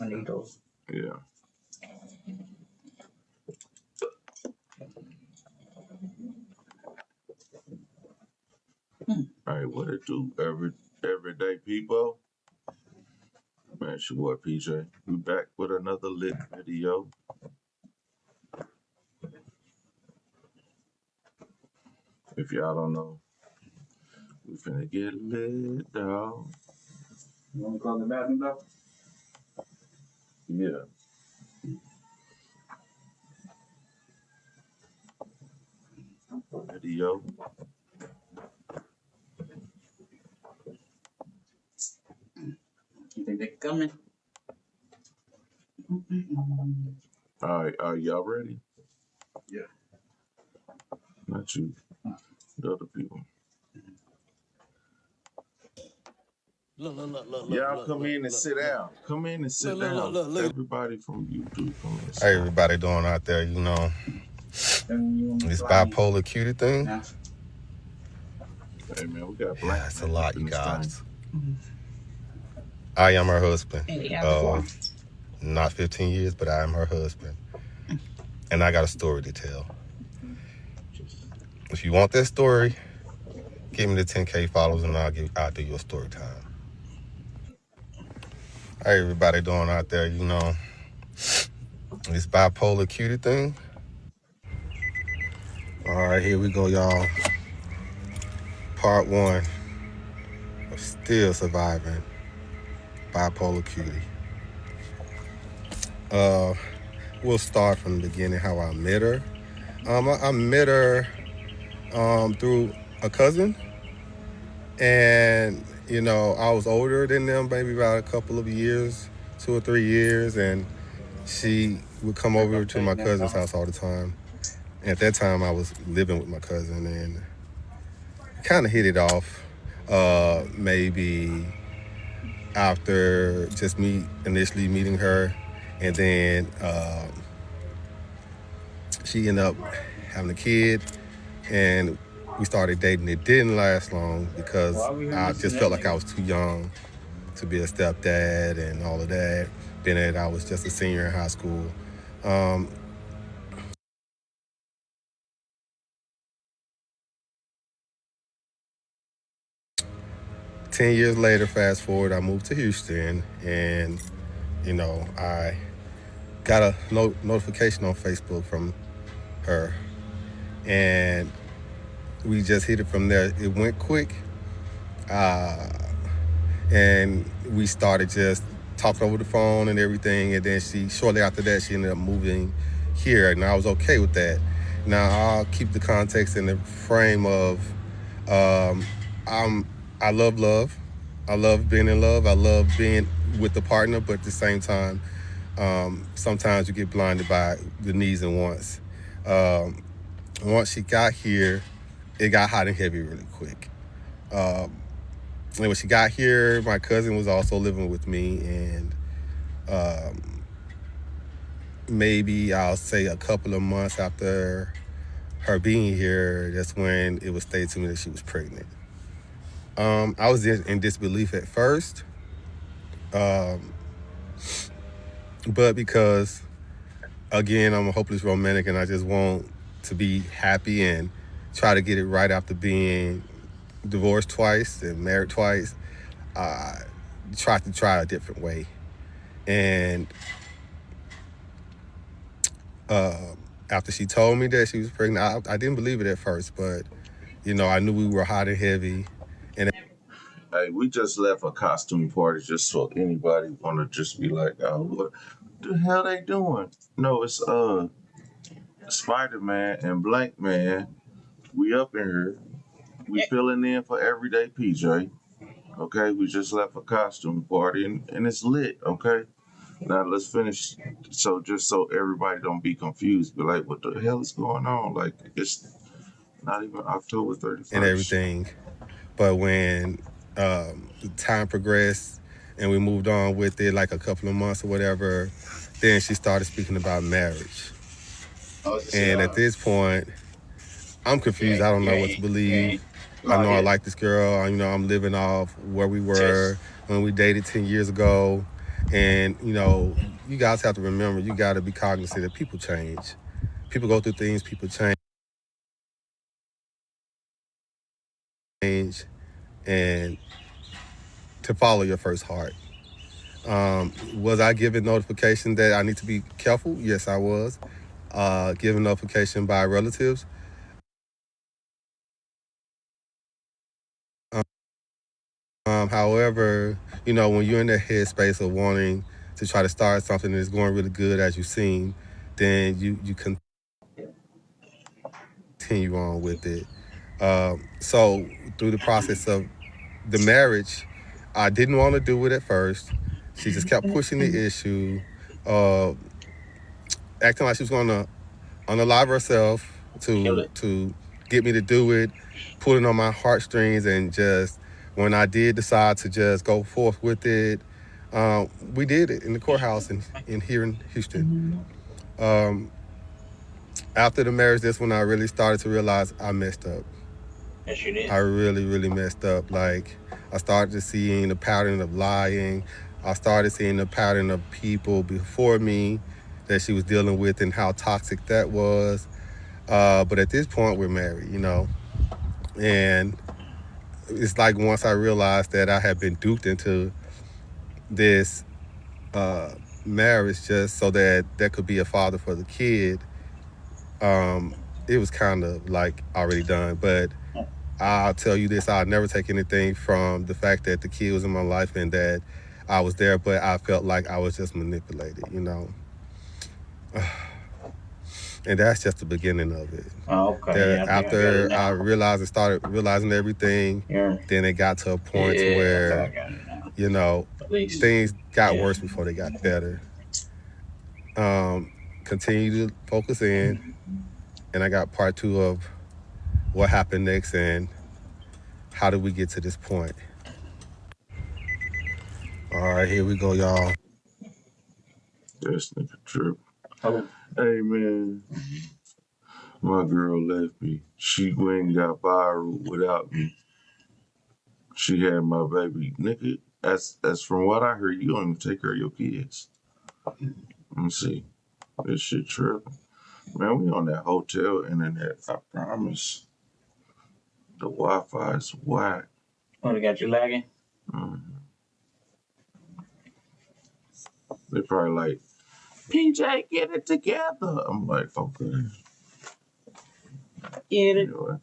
I need those. Yeah. All right, what it do, everyday people? Man, it's your boy PJ. We back with another lit video. If y'all don't know, we finna get lit, dog. You want to call the bathroom though? Yeah. Video. You think they coming? All right, are y'all ready? Yeah. Not you, the other people. Y'all come in and sit down. Come in and sit down. Everybody from YouTube, come in and sit down. Hey, everybody doing out there, you know, this bipolar cutie thing. Hey, man, we got black. Yeah, it's a lot, you guys. I am her husband. Not 15 years, but I am her husband. And I got a story to tell. If you want that story, give me the 10K followers and I'll do your story time. Hey, everybody doing out there, you know, this bipolar cutie thing. All right, here we go, y'all. Part 1 of still surviving bipolar cutie. We'll start from the beginning, how I met her. I met her through a cousin, and you know, I was older than them, maybe about a couple of years, 2 or 3 years, and she would come over to my cousin's house all the time. And at that time, I was living with my cousin, and kind of hit it off. Maybe after just me initially meeting her, and then she ended up having a kid, and we started dating. It didn't last long because I just felt like I was too young to be a stepdad and all of that. Then I was just a senior in high school. 10 years later, fast forward, I moved to Houston, and you know, I got a notification on Facebook from her, and we just hit it from there. It went quick, and we started just talking over the phone and everything, and then shortly after that, she ended up moving here, and I was okay with that. Now, I'll keep the context in the frame of I love love. I love being in love. I love being with the partner, but at the same time, sometimes you get blinded by the needs and wants. Once she got here, it got hot and heavy really quick. And when she got here, my cousin was also living with me, and maybe I'll say a couple of months after her being here, that's when it was stated to me that she was pregnant. I was in disbelief at first, but because, again, I'm a hopeless romantic and I just want to be happy and try to get it right after being divorced twice and married twice, I tried to try a different way. And after she told me that she was pregnant, I didn't believe it at first, but, you know, I knew we were hot and heavy. And hey, we just left a costume party just so anybody want to just be like, oh, what the hell they doing? No, it's Spider-Man and Blank Man. We up in here. We filling in for Everyday PJ. Okay, we just left a costume party and it's lit. Okay, now let's finish. So just so everybody don't be confused, be like, what the hell is going on? Like, it's not even October 31st. And everything. But when the time progressed and we moved on with it, like a couple of months or whatever, then she started speaking about marriage. And at this point, I'm confused. I don't know what to believe. I know I like this girl. You know, I'm living off where we were when we dated 10 years ago. And, you know, you guys have to remember, you got to be cognizant that people change. People go through things, people change. And to follow your first heart. Was I given notification that I need to be careful? Yes, I was. Given notification by relatives. However, you know, when you're in that headspace of wanting to try to start something that's going really good as you've seen, then you continue on with it. So through the process of the marriage, I didn't want to do it at first. She just kept pushing the issue, acting like she was going to unalive herself to get me to do it, pulling on my heartstrings, and just when I did decide to just go forth with it, we did it in the courthouse in here in Houston. After the marriage, that's when I really started to realize I messed up. Yes, you did. I really, really messed up. Like, I started seeing the pattern of lying. I started seeing the pattern of people before me that she was dealing with and how toxic that was. But at this point, we're married, you know. And it's like once I realized that I had been duped into this marriage just so that there could be a father for the kid, it was kind of like already done. But I'll tell you this, I'll never take anything from the fact that the kid was in my life and that I was there, but I felt like I was just manipulated, you know. And that's just the beginning of it. Oh, okay. Yeah, after I realized and started realizing everything, then it got to a point where, you know, things got worse before they got better. Continue to focus in, and I got part 2 of what happened next and how did we get to this point. All right, here we go, y'all. This nigga trip. Oh. Hey, man. My girl left me. She went and got viral without me. She had my baby. Nigga, that's from what I heard, you don't even take care of your kids. Let me see. This shit tripping. Man, we on that hotel internet, I promise. The Wi-Fi is whack. Oh, they got you lagging? Mm-hmm. They probably like, PJ, get it together. I'm like, okay. Get it. Anyway,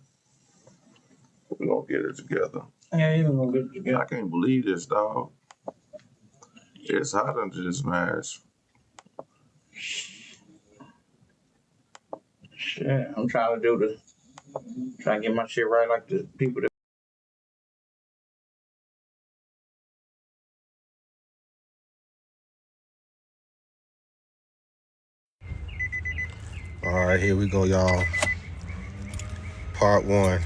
we're gonna get it together. Yeah, you're gonna get it together. I can't believe this, dog. It's hot under this mask. Shit, I'm trying to get my shit right like the people that. All right, here we go, y'all. Part 1.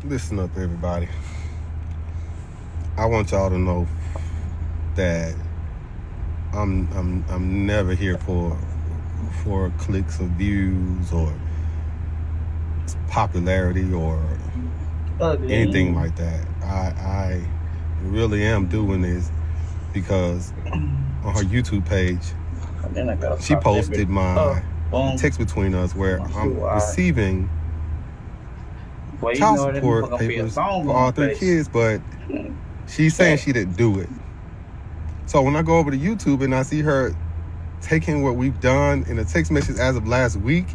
Listen up, everybody. I want y'all to know that I'm never here for clicks or views or popularity or anything like that. I really am doing this because on her YouTube page, she posted my text between us where I'm receiving child support papers for all 3 kids, but she's saying she didn't do it. So when I go over to YouTube and I see her taking what we've done in a text message as of last week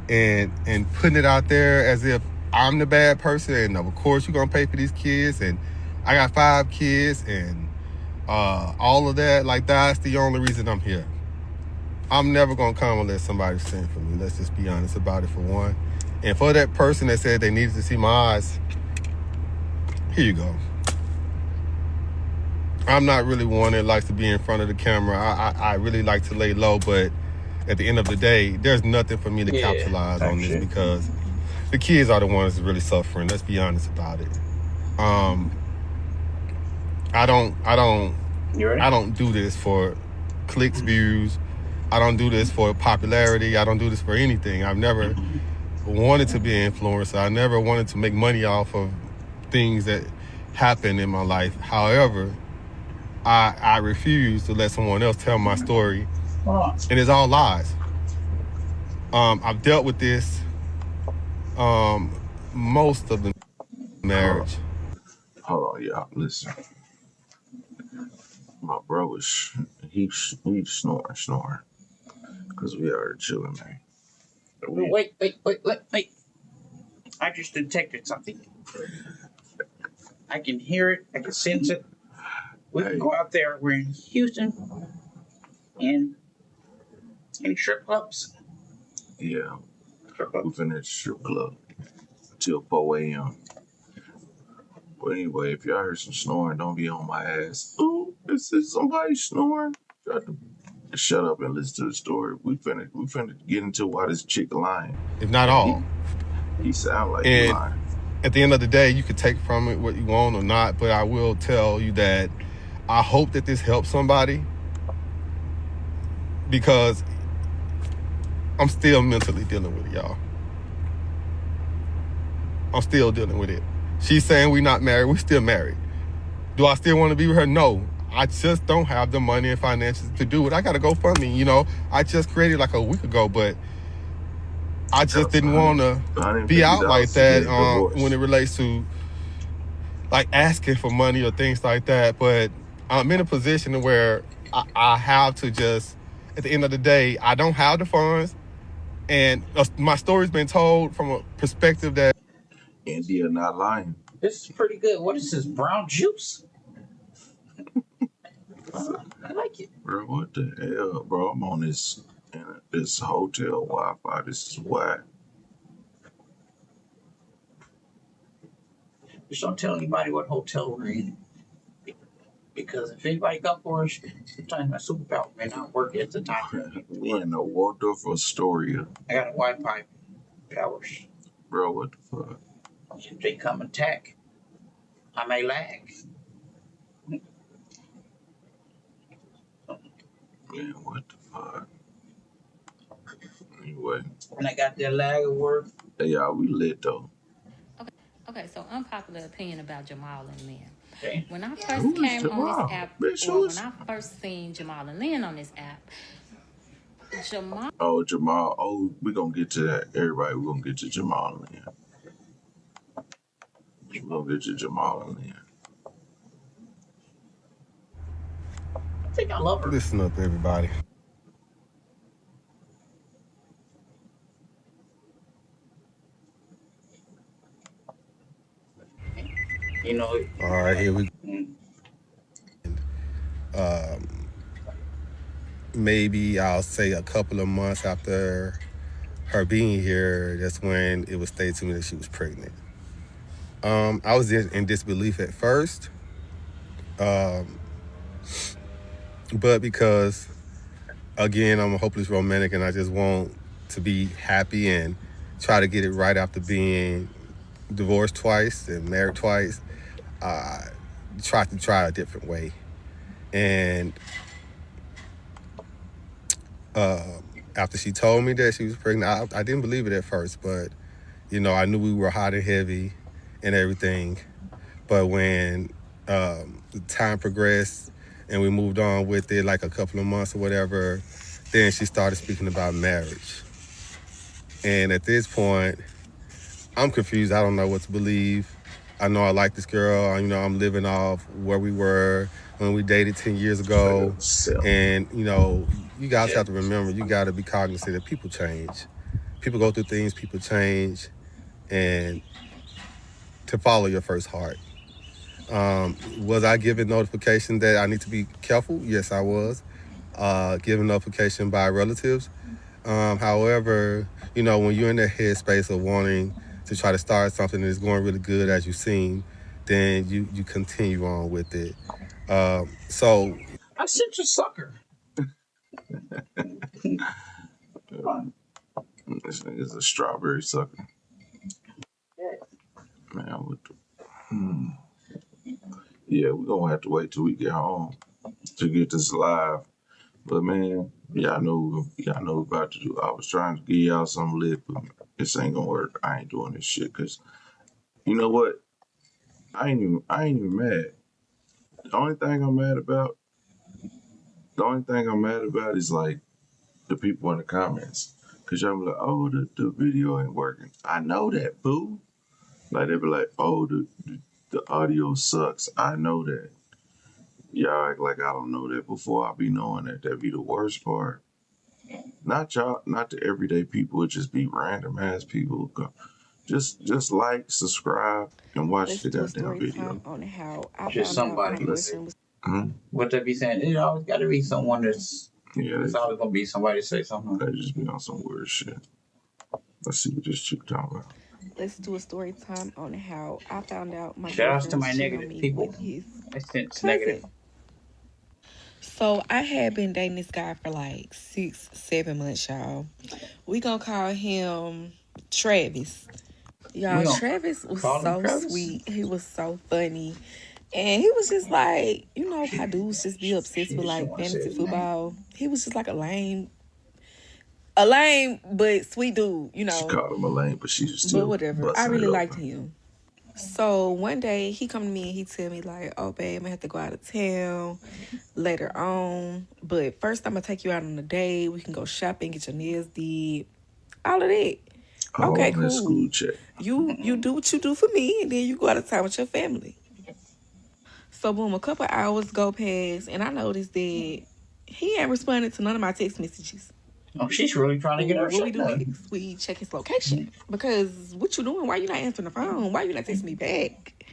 and putting it out there as if I'm the bad person and of course you're gonna pay for these kids and I got 5 kids and all of that, like that's the only reason I'm here. I'm never gonna come unless somebody sent for me. Let's just be honest about it for one. And for that person that said they needed to see my eyes, here you go. I'm not really one that likes to be in front of the camera. I really like to lay low, but at the end of the day, there's nothing for me to capitalize on this because the kids are the ones really suffering. Let's be honest about it. I don't do this for clicks, views. I don't do this for popularity. I don't do this for anything. I've never wanted to be an influencer. I never wanted to make money off of things that happened in my life. However, I refuse to let someone else tell my story, and it's all lies. I've dealt with this most of the marriage. Hold on, y'all. Listen, my bro is he's snoring, because we are chilling, man. Wait. I just detected something. I can hear it. I can sense it. We can go out there. We're in Houston. And any strip clubs? Yeah, Strip we clubs. finished strip club till 4 a.m. But anyway, if y'all heard some snoring, don't be on my ass. Ooh, is this somebody snoring? Try to shut up and listen to the story. We finna get into why this chick lying. If not all. He sound like he And lying. at the end of the day, you can take from it what you want or not, but I will tell you that I hope that this helps somebody, because I'm still mentally dealing with it, y'all. I'm still dealing with it. She's saying we're not married. We're still married. Do I still want to be with her? No. I just don't have the money and finances to do it. I got to go funding, I just created like a week ago, but I just didn't want to be out like that when it relates to like asking for money or things like that. But I'm in a position where I have to just, at the end of the day, I don't have the funds. And my story's been told from a perspective that India not lying. This is pretty good. What is this? Brown juice? I like it. Bro, what the hell, bro? I'm on this hotel Wi-Fi. This is why. Just don't tell anybody what hotel we're in. Because if anybody got for us, sometimes my superpower may not work at the time. We in the Waldorf Astoria. I got a Wi-Fi powers. Bro, what the fuck? If they come attack, I may lag. Man, what the fuck? Anyway. And I got that lag at work. Hey, y'all, we lit, though. Okay, so unpopular opinion about Jamal and Lynn. Okay. When I first came on this app, Bitch, or when I first seen Jamal and Lynn on this app, Jamal. Oh, Jamal. Oh, we're going to get to that. Everybody, we're going to get to Jamal and Lynn. We're going to get to Jamal and Lynn. I think I love her. Listen up, everybody. All right, here we go. Maybe I'll say a couple of months after her being here, that's when it was stated to me that she was pregnant. I was in disbelief at first, but because, again, I'm a hopeless romantic and I just want to be happy and try to get it right after being divorced twice and married twice, I tried to try a different way. And after she told me that she was pregnant, I didn't believe it at first, but, I knew we were hot and heavy and everything. But when the time progressed and we moved on with it, like a couple of months or whatever, then she started speaking about marriage. And at this point, I'm confused. I don't know what to believe. I know I like this girl. I'm living off where we were when we dated 10 years ago. And, you guys have to remember, you got to be cognizant that people change. People go through things, people change. And to follow your first heart. Was I given notification that I need to be careful? Yes, I was. Given notification by relatives. However, when you're in the headspace of wanting to try to start something that's going really good as you've seen, then you continue on with it. So I sent you sucker. This nigga's a strawberry sucker. Man, what the... Yeah, we're going to have to wait till we get home to get this live. But, man, y'all know what we're about to do. I was trying to give y'all some lit, but this ain't going to work. I ain't doing this shit because, you know what? I ain't even mad. The only thing I'm mad about, is like the people in the comments. Cause y'all be like, oh, the video ain't working. I know that, boo. Like they be like, oh, the audio sucks. I know that. Y'all act like I don't know that before I be knowing that. That be the worst part. Not y'all, not the everyday people. It just be random ass people. Just like, subscribe, and watch Let's the do a goddamn story video. time on how I Just found out my somebody. boyfriend was. What they be saying? It always got to be someone that's. Yeah, It's always gonna be somebody to say something. they just be on some weird shit. Let's see what this chick talking about. Let's do a story time on how I found out my Shout outs to boyfriend was my cheating on negative me people. with his I sense negative. cousin. So I had been dating this guy for like 6-7 months, y'all. We gonna call him Travis. Y'all, Travis was so Travis? sweet. He was so funny. And he was just like, you know how dudes just be obsessed with like fantasy football. He was just like a lame but sweet dude, you know. She called him a lame, but she was still. But whatever. I really liked him. So one day he come to me and he tell me like, oh babe, I'm gonna have to go out of town later on. But first I'm gonna take you out on a date. We can go shopping, get your nails did. All of that. Okay, cool. School check. You do what you do for me, and then you go out of town with your family. So boom, a couple hours go past, and I noticed that he ain't responding to none of my text messages. Oh, she's really trying to get her What we shit do done. next? We check his location. Because what you doing? Why you not answering the phone? Why you not texting me back?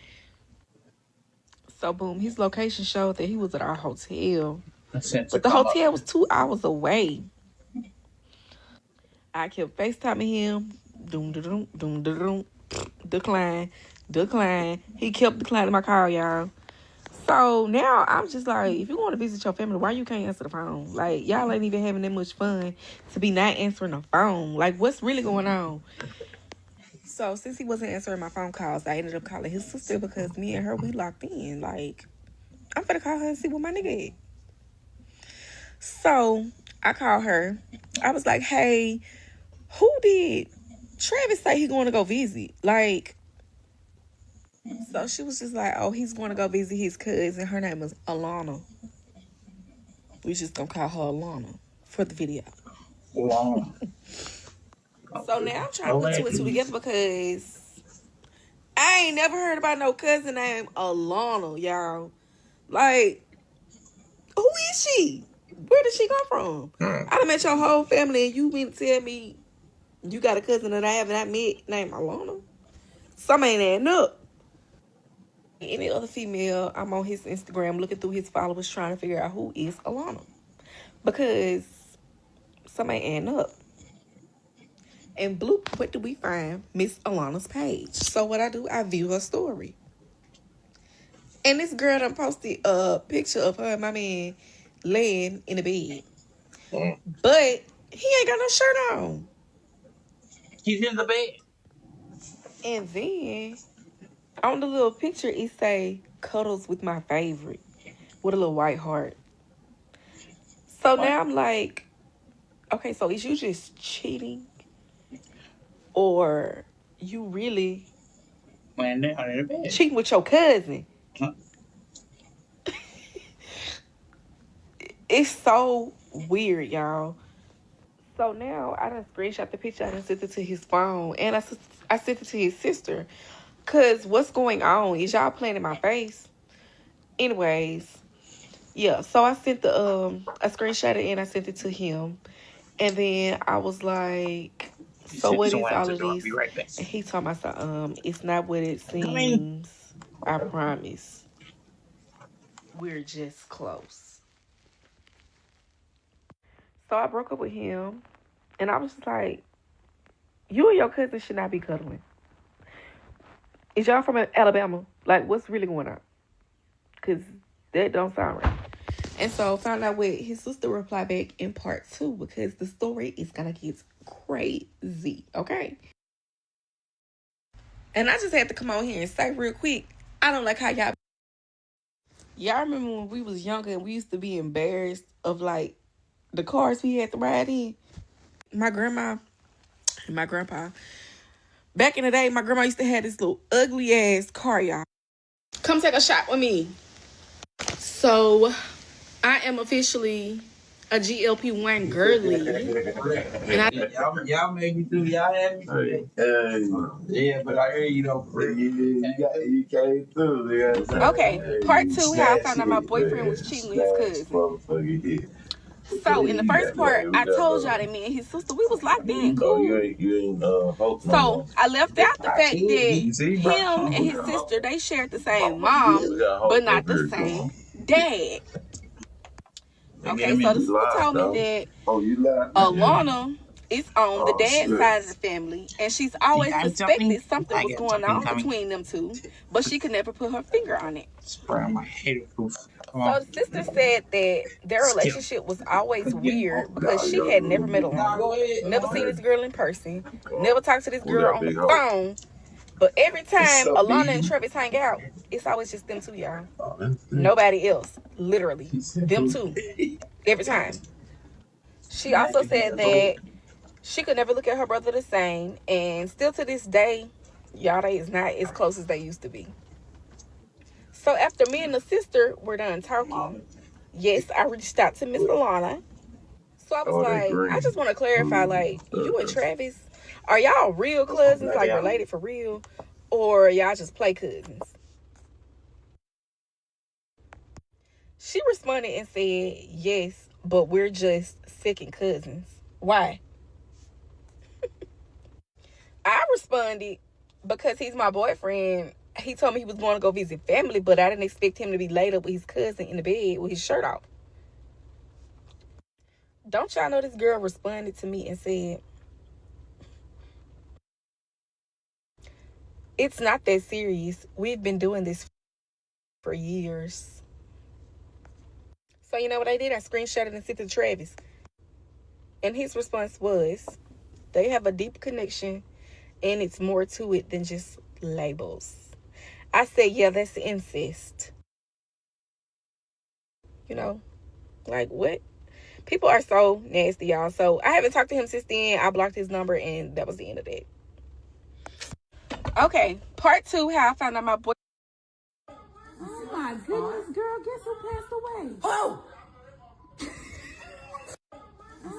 So boom, his location showed that he was at our hotel. But the hotel was 2 hours away. I kept FaceTiming him. Doom. Decline. He kept declining my call, y'all. So now I'm just like, if you want to visit your family, why you can't answer the phone? Like, y'all ain't even having that much fun to be not answering the phone. Like, what's really going on? So since he wasn't answering my phone calls, I ended up calling his sister because me and her, we locked in. Like, I'm finna call her and see what my nigga is. So I called her. I was like, hey, who did Travis say he going to go visit? Like, so she was just like, oh, he's going to go visit his cousin. Her name is Alana. We just gonna call her Alana for the video. Alana. So now I'm trying to put two and two together because I ain't never heard about no cousin named Alana, y'all. Like, who is she? Where did she come from? I done met your whole family and you been tell me you got a cousin that I haven't met named Alana. Some ain't adding up. Any other female, I'm on his Instagram looking through his followers trying to figure out who is Alana. Because some ain't adding up. And bloop, what do we find? Miss Alana's page. So what I do, I view her story. And this girl done posted a picture of her and my man laying in the bed. But he ain't got no shirt on. He's in the bed. And then on the little picture, it say cuddles with my favorite with a little white heart. So now I'm like, okay, so is you just cheating? Or you really laying down in the bed cheating with your cousin? Huh? It's so weird, y'all. So now I done screenshot the picture. I done sent it to his phone. And I sent it to his sister. Because what's going on? Is y'all playing in my face? Anyways. Yeah. So I sent I screenshot it and I sent it to him. And then I was like, so what is all of this? Right back. And he told me, it's not what it seems. I promise. We're just close. So I broke up with him. And I was just like, you and your cousin should not be cuddling. Is y'all from Alabama? Like, what's really going on? Because that don't sound right. And so found out what his sister replied back in part 2 because the story is going to get crazy, okay? And I just had to come on here and say real quick, I don't like how y'all remember when we was younger and we used to be embarrassed of, like, the cars we had to ride in? My grandma and my grandpa, back in the day, my grandma used to have this little ugly-ass car, y'all. Come take a shot with me. So, I am officially a GLP-1 girly. Y'all made me do. Y'all had me do that. Yeah, but I hear you though. You came through. Yeah. Okay, part 2, how I found out my boyfriend was cheating with his cousin. So in the first part, I told y'all that me and his sister, we was locked in, cool. You ain't hope no So more. I left out the fact that him and his sister, they shared the same mom, but not the same dad. Okay, so the sister told me that Alana is on the dad's side of the family, and she's always suspected something was going on between them two, but she could never put her finger on it. So the sister said that their relationship was always weird because she had never met Alana, never seen this girl in person, never talked to this girl on the phone. But every time Alana and Travis hang out, it's always just them two, y'all. Nobody else. Literally. Them two. Every time. She also said that she could never look at her brother the same. And still to this day, y'all, they is not as close as they used to be. So after me and the sister were done talking, yes, I reached out to Miss Alana. So I was like, I just want to clarify, like, you and Travis, are y'all real cousins, like related for real? Or y'all just play cousins? She responded and said, yes, but we're just second cousins. Why? I responded, because he's my boyfriend. He told me he was going to go visit family, but I didn't expect him to be laid up with his cousin in the bed with his shirt off. Don't y'all know this girl responded to me and said, it's not that serious. We've been doing this for years. So you know what I did? I screenshotted and sent it to Travis. And his response was, they have a deep connection and it's more to it than just labels. I said, yeah, that's incest. You know, like what? People are so nasty, y'all. So I haven't talked to him since then. I blocked his number and that was the end of that. Okay, part 2, how I found out my boy. Oh my goodness, girl, guess who passed away? Oh!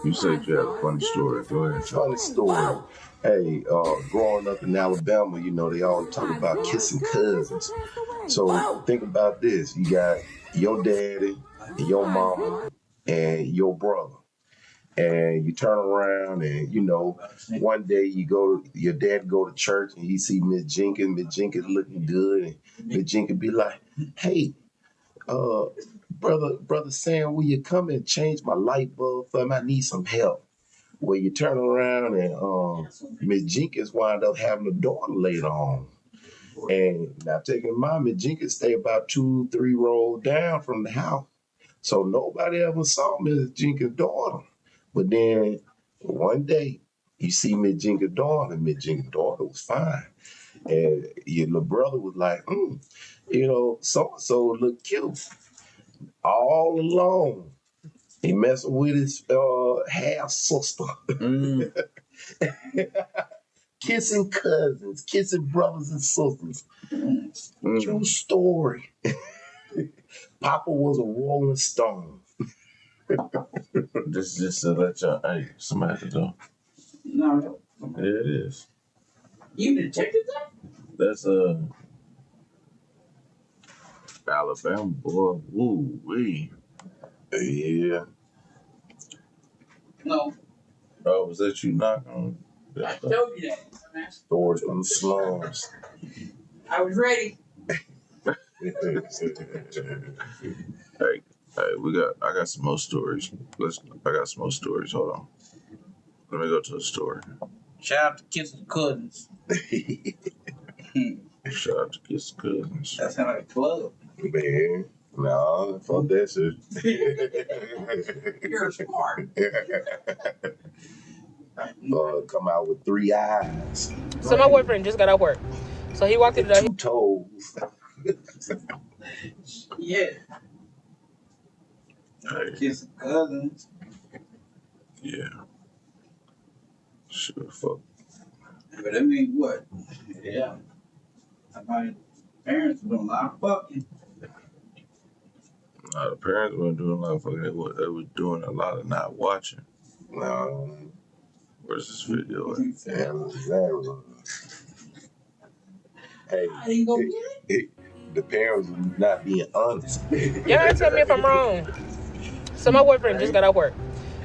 You said you had a funny story. Go ahead. Funny story. Hey, growing up in Alabama, you know, they all talk about kissing cousins. So think about this. You got your daddy and your mama and your brother. And you turn around and, you know, one day your dad go to church and he see Miss Jenkins. Miss Jenkins looking good. And Miss Jenkins be like, hey, brother Sam, will you come and change my light bulb for me? I need some help. Well, you turn around and Miss Jenkins wind up having a daughter later on. And now taking in mind, Miss Jenkins stay about 2-3 rows down from the house. So nobody ever saw Miss Jenkins' daughter. But then one day, you see Miss Jenkins' daughter, and Miss Jenkins' daughter was fine. And your little brother was like, you know, so-and-so look cute. All alone. He messing with his half sister. Kissing cousins, kissing brothers and sisters. True story. Papa was a Rolling Stone. Just to let y'all, hey, somebody at the door. No. There it is. You detected that? That's Alabama boy. Woo wee. Yeah. No. Oh, was that you knock on? I told you that. Stories from the slums. I was ready. Hey, I got some more stories. I got some more stories. Hold on. Let me go to the story. Shout out to Kissing Cousins. Shout out to Kiss Cousins. That sounds like a club. Man, no, fuck that shit. You're smart. Come out with 3 eyes. So my boyfriend just got out work. So he walked in the door. 2 toes. Yeah. Hey, Kissing Cousins. yeah. Sure, fuck. But I mean, what? Yeah. Somebody Parents doing a lot of fucking. The parents weren't doing a lot of fucking. They were doing a lot of not watching. No. Where's this video at? Hey, I didn't go get it. The parents not being honest. Y'all gotta tell me if I'm wrong. So my boyfriend just got out work.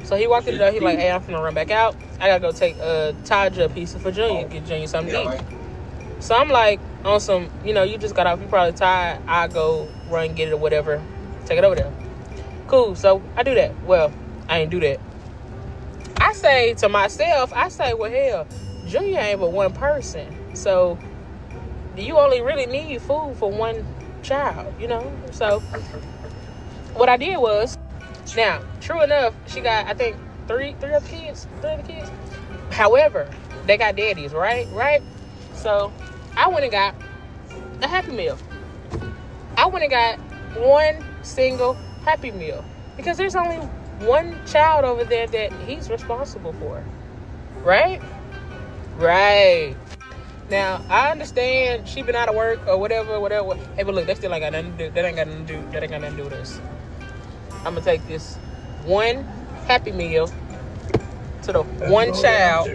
So he walked in the door. He like, hey, I'm finna run back out. I gotta go take Taja a pizza for Junior. Get Junior something to eat. So I'm like, on some, you just got off. You probably tired. I go run, get it or whatever. Take it over there. Cool. So I do that. Well, I ain't do that. I say to myself, well, hell, Junior ain't but one person. So you only really need food for one child, So what I did was, now, true enough, she got, I think, three other kids. However, they got daddies, right? So I went and got a Happy Meal. I went and got one single Happy Meal because there's only one child over there that he's responsible for, right? Now, I understand she been out of work or whatever. Hey, but look, that still ain't got nothing to do. That ain't got nothing to do with us. I'm gonna take this one Happy Meal to the one child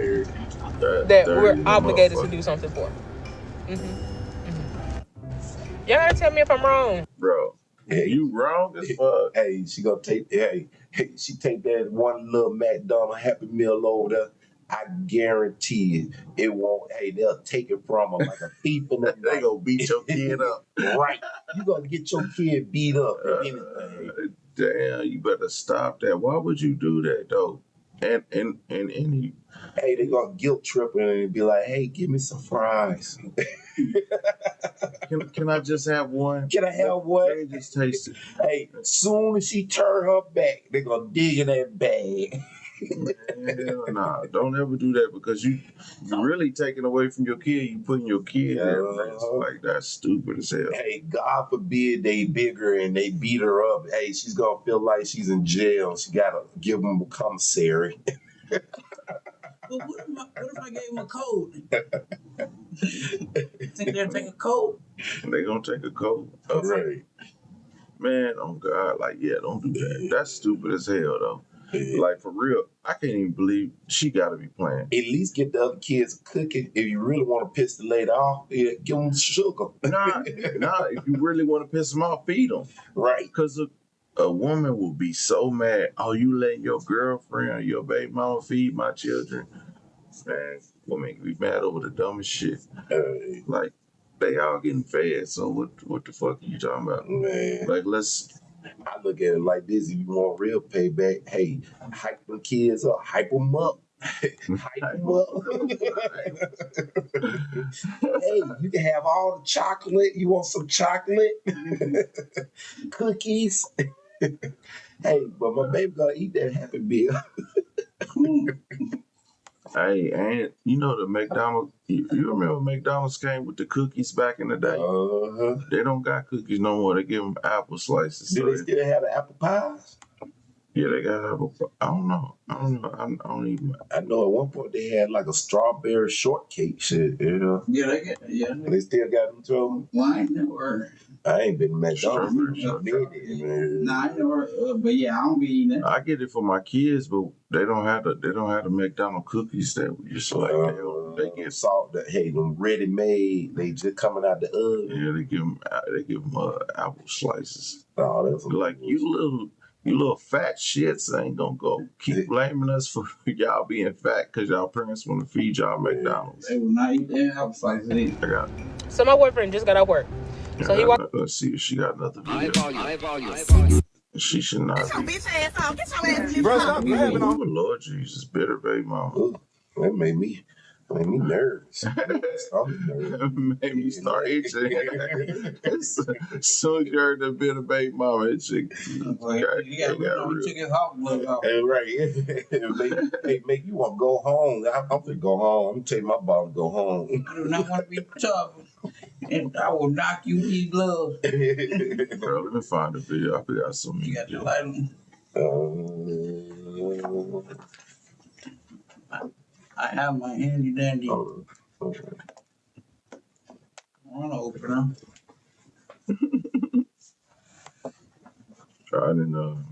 that we're obligated to do something for. Y'all gotta tell me if I'm wrong. Bro, you wrong as fuck. Hey, she gonna take. She take that one little McDonald's Happy Meal over there. I guarantee it won't. Hey, they'll take it from her like a thief in the night. They gonna beat your kid up. Right. You gonna get your kid beat up or anything. Damn, you better stop that. Why would you do that though? And any. Hey, they gonna guilt trip and be like, hey, give me some fries. Can I just have one? Can I have one? Let me just taste it. Hey, soon as she turn her back, they gonna dig in that bag. Hell nah, don't ever do that because you're really taking away from your kid. You putting your kid at risk. Like, that's stupid as hell. Hey, God forbid they bigger and they beat her up. Hey, she's gonna feel like she's in jail. She gotta give them a commissary. But what if I gave him a code? Think they'll take a code? They gonna take a code. Right. Man, oh God, like, yeah, don't do that. That's stupid as hell though. Like, for real, I can't even believe she gotta be playing. At least get the other kids cooking. If you really want to piss the lady off, give them sugar. Nah, if you really want to piss them off, feed them. Right. Because a woman will be so mad. Oh, you letting your girlfriend or your baby mama feed my children? Man, women be mad over the dumbest shit. Like, they all getting fed, so what the fuck are you talking about? Man. Like, I look at it like this. If you want real payback, hey, hype them kids up, hype them up. Hype them up. Hey, you can have all the chocolate. You want some chocolate? Cookies? Hey, but my baby gonna eat that Happy Meal. Hey, and you know the McDonald's, you remember McDonald's came with the cookies back in the day? They don't got cookies no more. They give them apple slices. Do they still have the apple pies? Yeah, they got apple pie. I don't know. I don't even. I know at one point they had like a strawberry shortcake shit, Yeah, they get, yeah. They still got them too? Wine or... I ain't been to McDonald's. Nah, I never, but yeah, I don't be eating it. I get it for my kids, but they don't have the McDonald's cookies that we used to like. They get salt. Hey, them ready made. They just coming out the oven. Yeah, they give them apple slices. Oh, that's like you little fat shits ain't gonna go keep blaming us for y'all being fat because y'all parents want to feed y'all McDonald's. They will not eat their apple slices either. I got it. So my boyfriend just got out work. So he walked. Let's see if she got another video. High volume. She should not be. Get your bitch ass on. Get your ass Bro, stop grabbing on. Oh, Lord Jesus, bitter baby mama. Ooh, that made me nervous. Made me start itching. As soon as you heard the bitter baby mama, itching. He took his hot gloves off. Hey, right. Make you want to go home. I'm gonna go home. I'm gonna take my ball and go home. I do not want to be tough. And I will knock you with these gloves. Bro, let me find the video. I forgot so many. You got your light on. I have my handy dandy. I want to open them. I didn't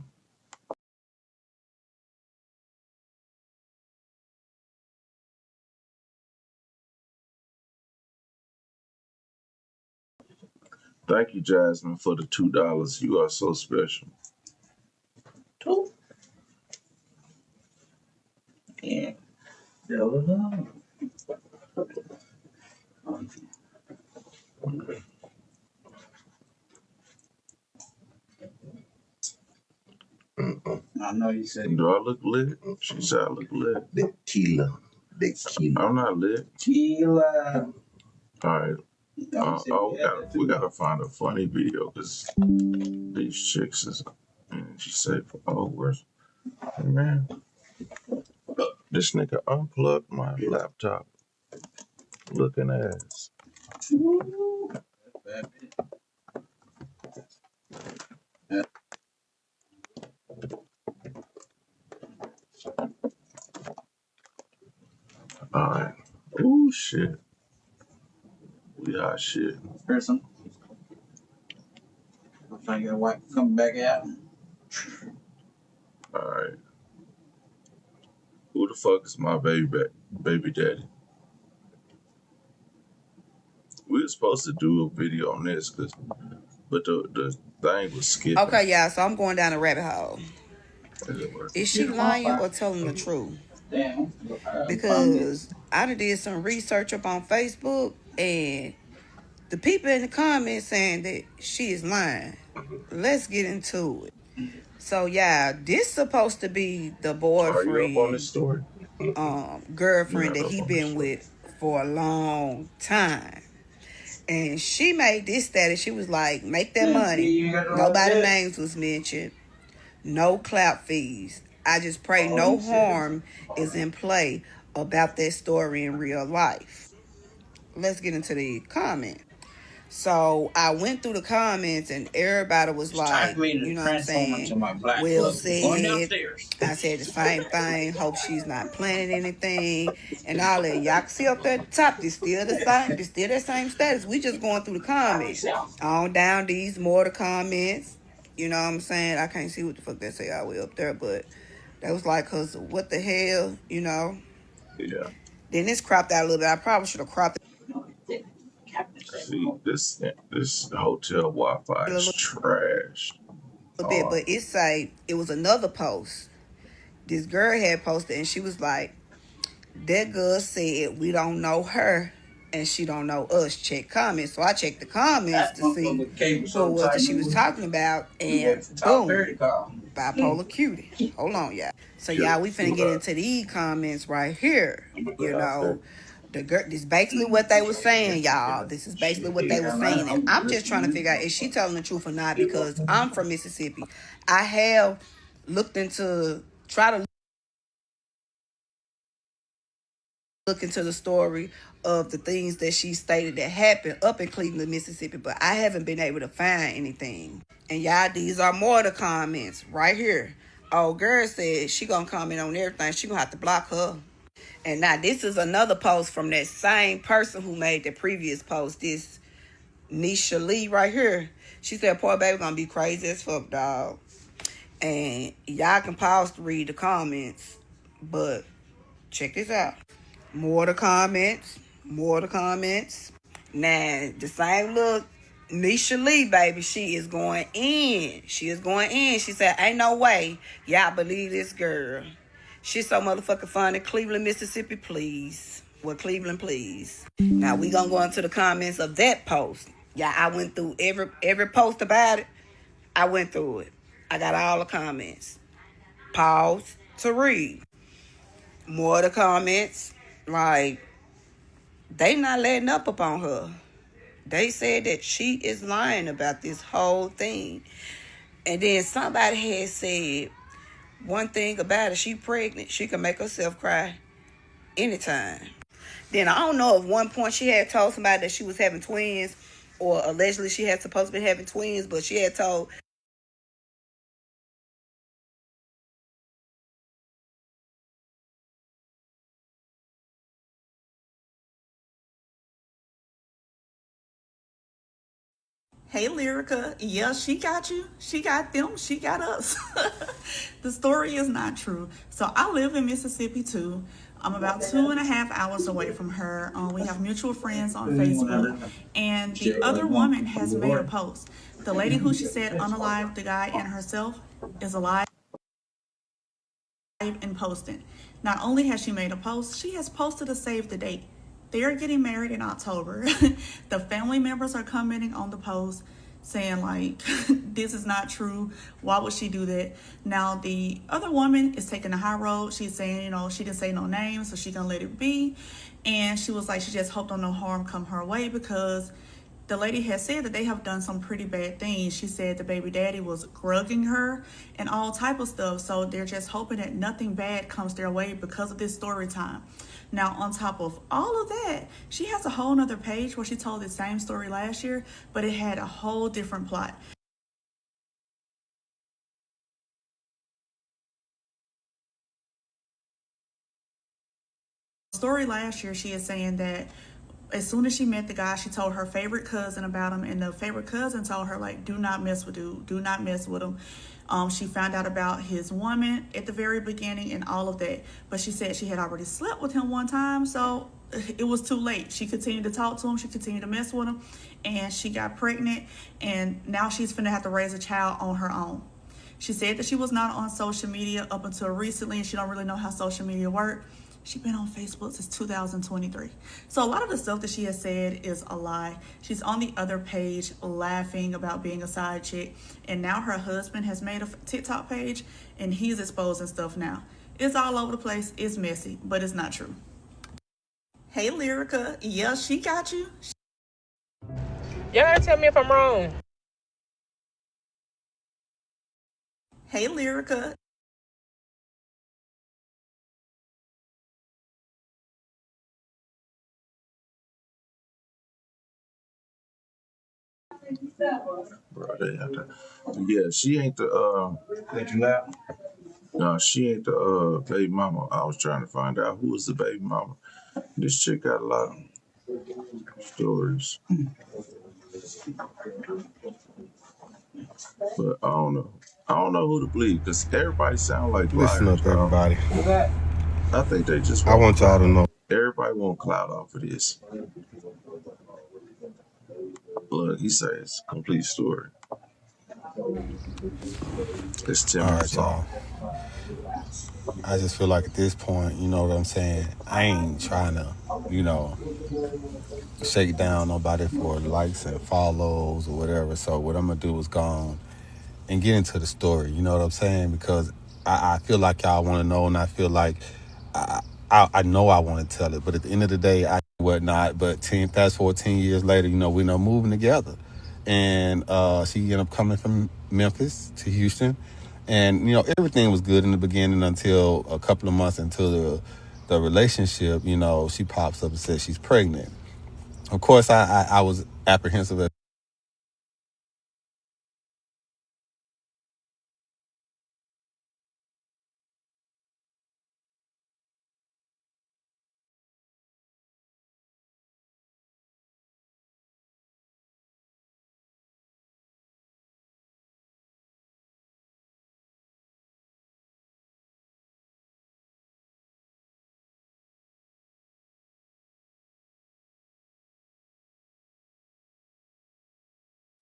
Thank you, Jasmine, for the $2. You are so special. Two. Yeah. Double. I know you said. Do I look lit? She said I look lit. The killer. I'm not lit. Tequila. All right. We gotta find a funny video because these chicks is. And she said, "Oh, where's man? This nigga unplugged my laptop. Looking ass. All right. Ooh, shit. We hot shit. Person. I'm trying to get a wife coming back out. All right. Who the fuck is my baby daddy? We were supposed to do a video on this, but the thing was skipping. Okay, y'all, so I'm going down a rabbit hole. Is she lying or telling the truth? Damn. Because I done did some research up on Facebook, and the people in the comments saying that she is lying. Let's get into it. So, yeah, this supposed to be the Are you up on this boyfriend, story? girlfriend that he been with for a long time. And she made this status. She was like, make that money. Nobody names was mentioned. No clap fees. I just pray no harm is in play about that story in real life. Let's get into the comment. So I went through the comments and everybody was like, you know what I'm saying? Will said, I said the same thing. Hope she's not planning anything and all that. Y'all can see up there at the top, it's still the same. It's still that same status. We just going through the comments. On down these more the comments. You know what I'm saying? I can't see what the fuck they say all the way up there, but that was like, cause what the hell, you know? Yeah. Then this cropped out a little bit. I probably should have cropped it See, this hotel Wi-Fi a is trash. little bit, but it was another post. This girl had posted and she was like, that girl said we don't know her and she don't know us. Check comments. So I checked the comments to see who it was that she was talking about, and boom, bipolar cutie. Hold on, y'all. So y'all, we finna get into these comments right here. You know, the girl, this is basically what they were saying, y'all. This is basically what they were saying, and I'm just trying to figure out is she telling the truth or not, because I'm from Mississippi. I have looked into look into the story of the things that she stated that happened up in Cleveland, Mississippi, but I haven't been able to find anything. And y'all, these are more of the comments right here. Old girl said she gonna comment on everything. She gonna have to block her. And now this is another post from that same person who made the previous post. This Nisha Lee right here. She said, poor baby gonna be crazy as fuck, dog. And y'all can pause to read the comments, but check this out. More the comments. More the comments. Now, the same look, Nisha Lee, baby, she is going in. She is going in. She said, ain't no way y'all believe this girl. She's so motherfucking funny. Cleveland, Mississippi, please. Well, Cleveland, please. Now, we gonna go into the comments of that post. Yeah, I went through every post about it. I went through it. I got all the comments. Pause to read. More of the comments. Like, they not letting up on her. They said that she is lying about this whole thing. And then somebody had said, one thing about it, she pregnant. She can make herself cry anytime. Then I don't know if one point she had told somebody that she was having twins, or allegedly she had supposed to be having twins, but she had told Hey, Lyrica. Yeah, she got you. She got them. She got us. The story is not true. So I live in Mississippi too. I'm about 2.5 hours away from her. We have mutual friends on Facebook. And the other woman has made a post. The lady who she said unalived the guy and herself is alive and posting. Not only has she made a post, she has posted a save the date. They are getting married in October. The family members are commenting on the post saying like, this is not true. Why would she do that? Now the other woman is taking the high road. She's saying, she didn't say no names, so she gonna let it be. And she was like, she just hoped on no harm come her way because the lady has said that they have done some pretty bad things. She said the baby daddy was drugging her and all type of stuff. So they're just hoping that nothing bad comes their way because of this story time. Now, on top of all of that, she has a whole nother page where she told the same story last year, but it had a whole different plot. Story last year, she is saying that as soon as she met the guy, she told her favorite cousin about him, and the favorite cousin told her like, do not mess with dude, do not mess with him. She found out about his woman at the very beginning and all of that, but she said she had already slept with him one time, so it was too late. She continued to talk to him, she continued to mess with him, and she got pregnant, and now she's finna have to raise a child on her own. She said that she was not on social media up until recently, and she don't really know how social media works. She's been on Facebook since 2023. So a lot of the stuff that she has said is a lie. She's on the other page laughing about being a side chick. And now her husband has made a TikTok page and he's exposing stuff now. It's all over the place. It's messy, but it's not true. Hey, Lyrica. Yeah, she got you. Y'all gotta tell me if I'm wrong. Hey, Lyrica. Bro, they have to. Yeah, she ain't the no, she ain't the baby mama. I was trying to find out who was the baby mama. This chick got a lot of stories, but I don't know. I don't know who to believe because everybody sound like Listen liars, up, dog. everybody. I think they just I want want y'all clout. to know. Everybody want clout off of this. Look, he says it's a complete story. It's 10 All minutes right, long. y'all. I just feel like at this point, you know what I'm saying? I ain't trying to, shake down nobody for likes and follows or whatever. So what I'm gonna do is go on and get into the story. You know what I'm saying? Because I feel like y'all want to know, and I feel like I know I want to tell it. But at the end of the day, I whatnot. But fast forward 10 years later, we know moving together, and she ended up coming from Memphis to Houston, and everything was good in the beginning until a couple of months into the relationship. She pops up and says she's pregnant. Of course, I was apprehensive at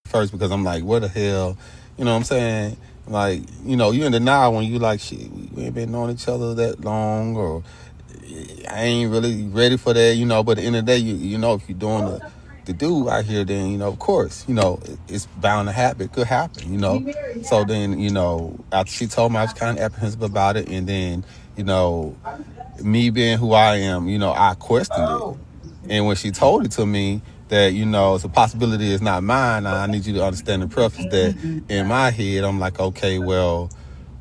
first because I'm like, what the hell? You know what I'm saying? Like, you in denial when you like, shit, we ain't been knowing each other that long, or I ain't really ready for that, but at the end of the day, if you're doing the do out here, then, of course, it's bound to happen. It could happen. So then, after she told me, I was kind of apprehensive about it. And then, me being who I am, I questioned it. And when she told it to me that, it's a possibility, it's not mine, I need you to understand the preface that in my head, I'm like, okay, well,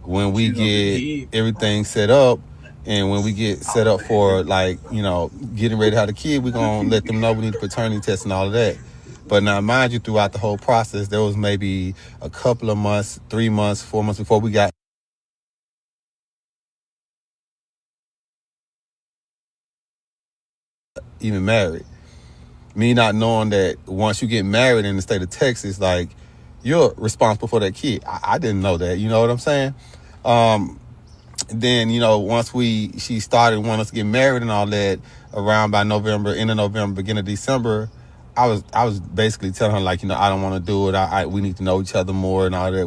when we get everything set up and when we get set up for getting ready to have a kid, we're going to let them know we need a paternity test and all of that. But now, mind you, throughout the whole process, there was maybe a couple of months, 3 months, 4 months before we got even married. me not knowing that once you get married in the state of Texas, like, you're responsible for that kid. I didn't know that. You know what I'm saying? Then, once she started wanting us to get married and all that, around by November, end of November, beginning of December, I was basically telling her, like, I don't want to do it. We need to know each other more and all that.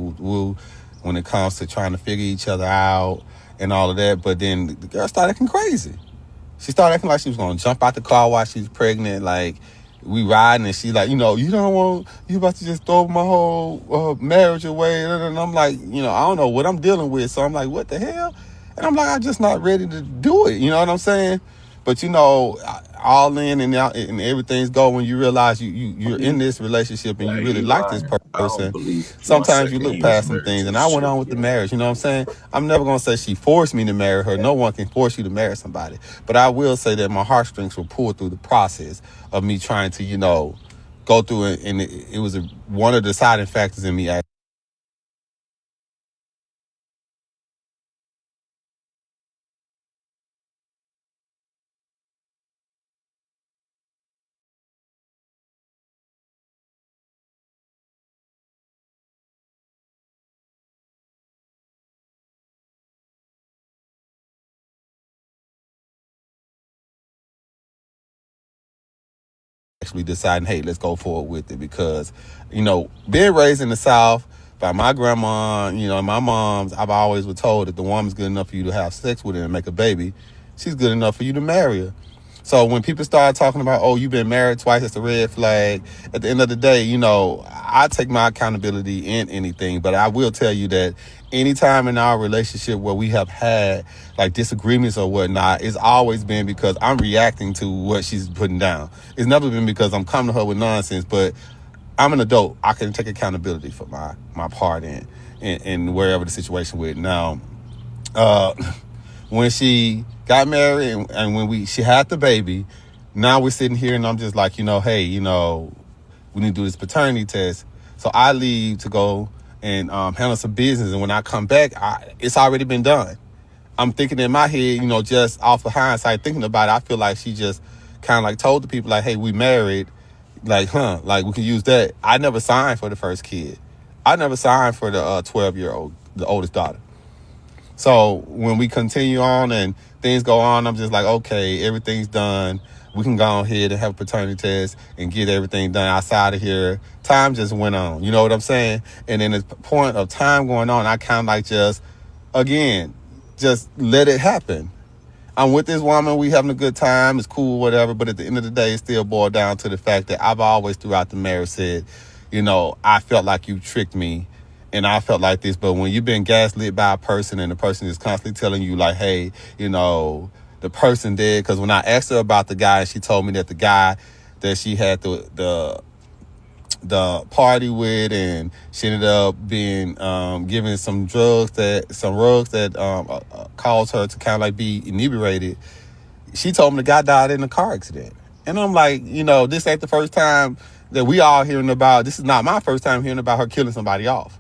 When it comes to trying to figure each other out and all of that. But then the girl started acting crazy. She started acting like she was going to jump out the car while she's pregnant. Like, we riding and she like, you don't want, you about to just throw my whole marriage away. And I'm like, I don't know what I'm dealing with. So I'm like, what the hell? And I'm like, I'm just not ready to do it. You know what I'm saying? But, all in and out and everything's going when you realize you're in this relationship and you really like this I don't person. believe for one Sometimes you second look he was past some married things. to And the I went shit. on with the marriage. You know what I'm saying? I'm never going to say she forced me to marry her. No one can force you to marry somebody. But I will say that my heartstrings were pulled through the process of me trying to, go through it. And it was one of the deciding factors in me actually deciding, hey, let's go forward with it. Because, being raised in the South by my grandma, and my mom's, I've always been told that the woman's good enough for you to have sex with her and make a baby, she's good enough for you to marry her. So when people start talking about, oh, you've been married twice, it's a red flag. At the end of the day, I take my accountability in anything. But I will tell you that anytime in our relationship where we have had like disagreements or whatnot, it's always been because I'm reacting to what she's putting down. It's never been because I'm coming to her with nonsense, but I'm an adult. I can take accountability for my part in wherever the situation with. Now, when she got married and when she had the baby, now we're sitting here and I'm just like, hey, we need to do this paternity test. So I leave to go and handle some business. And when I come back, it's already been done. I'm thinking in my head, just off of hindsight, thinking about it, I feel like she just kind of like told the people like, hey, we married. Like, like we can use that. I never signed for the first kid. I never signed for the 12-year-old, the oldest daughter. So when we continue on and things go on, I'm just like, okay, everything's done. We can go ahead and have a paternity test and get everything done outside of here. Time just went on. You know what I'm saying? And in the point of time going on, I kind of like just let it happen. I'm with this woman. We having a good time. It's cool, whatever. But at the end of the day, it still boiled down to the fact that I've always throughout the marriage said, I felt like you tricked me and I felt like this. But when you've been gaslit by a person and the person is constantly telling you like, hey, the person did. Because when I asked her about the guy, she told me that the guy that she had the party with, and she ended up being given some drugs that caused her to kind of like be inebriated. She told me the guy died in a car accident. And I'm like, this ain't the first time that we all hearing about. This is not my first time hearing about her killing somebody off.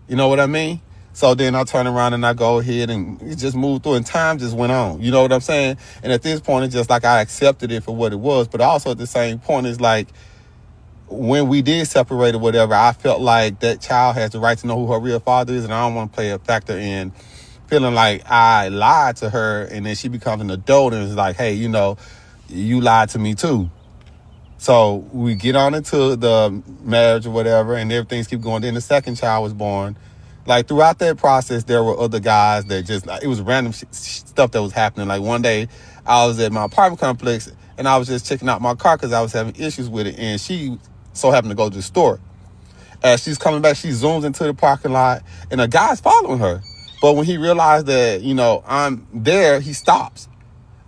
You know what I mean? So then I turn around and I go ahead and it just moved through and time just went on. You know what I'm saying? And at this point, it's just like I accepted it for what it was. But also at the same point, it's like when we did separate or whatever, I felt like that child has the right to know who her real father is. And I don't want to play a factor in feeling like I lied to her and then she becomes an adult and is like, hey, you lied to me too. So we get on into the marriage or whatever and everything's keep going. Then the second child was born. Like throughout that process, there were other guys that just, like, it was random stuff that was happening. Like one day I was at my apartment complex and I was just checking out my car because I was having issues with it. And she so happened to go to the store. As she's coming back, she zooms into the parking lot and a guy's following her. But when he realized that, I'm there, he stops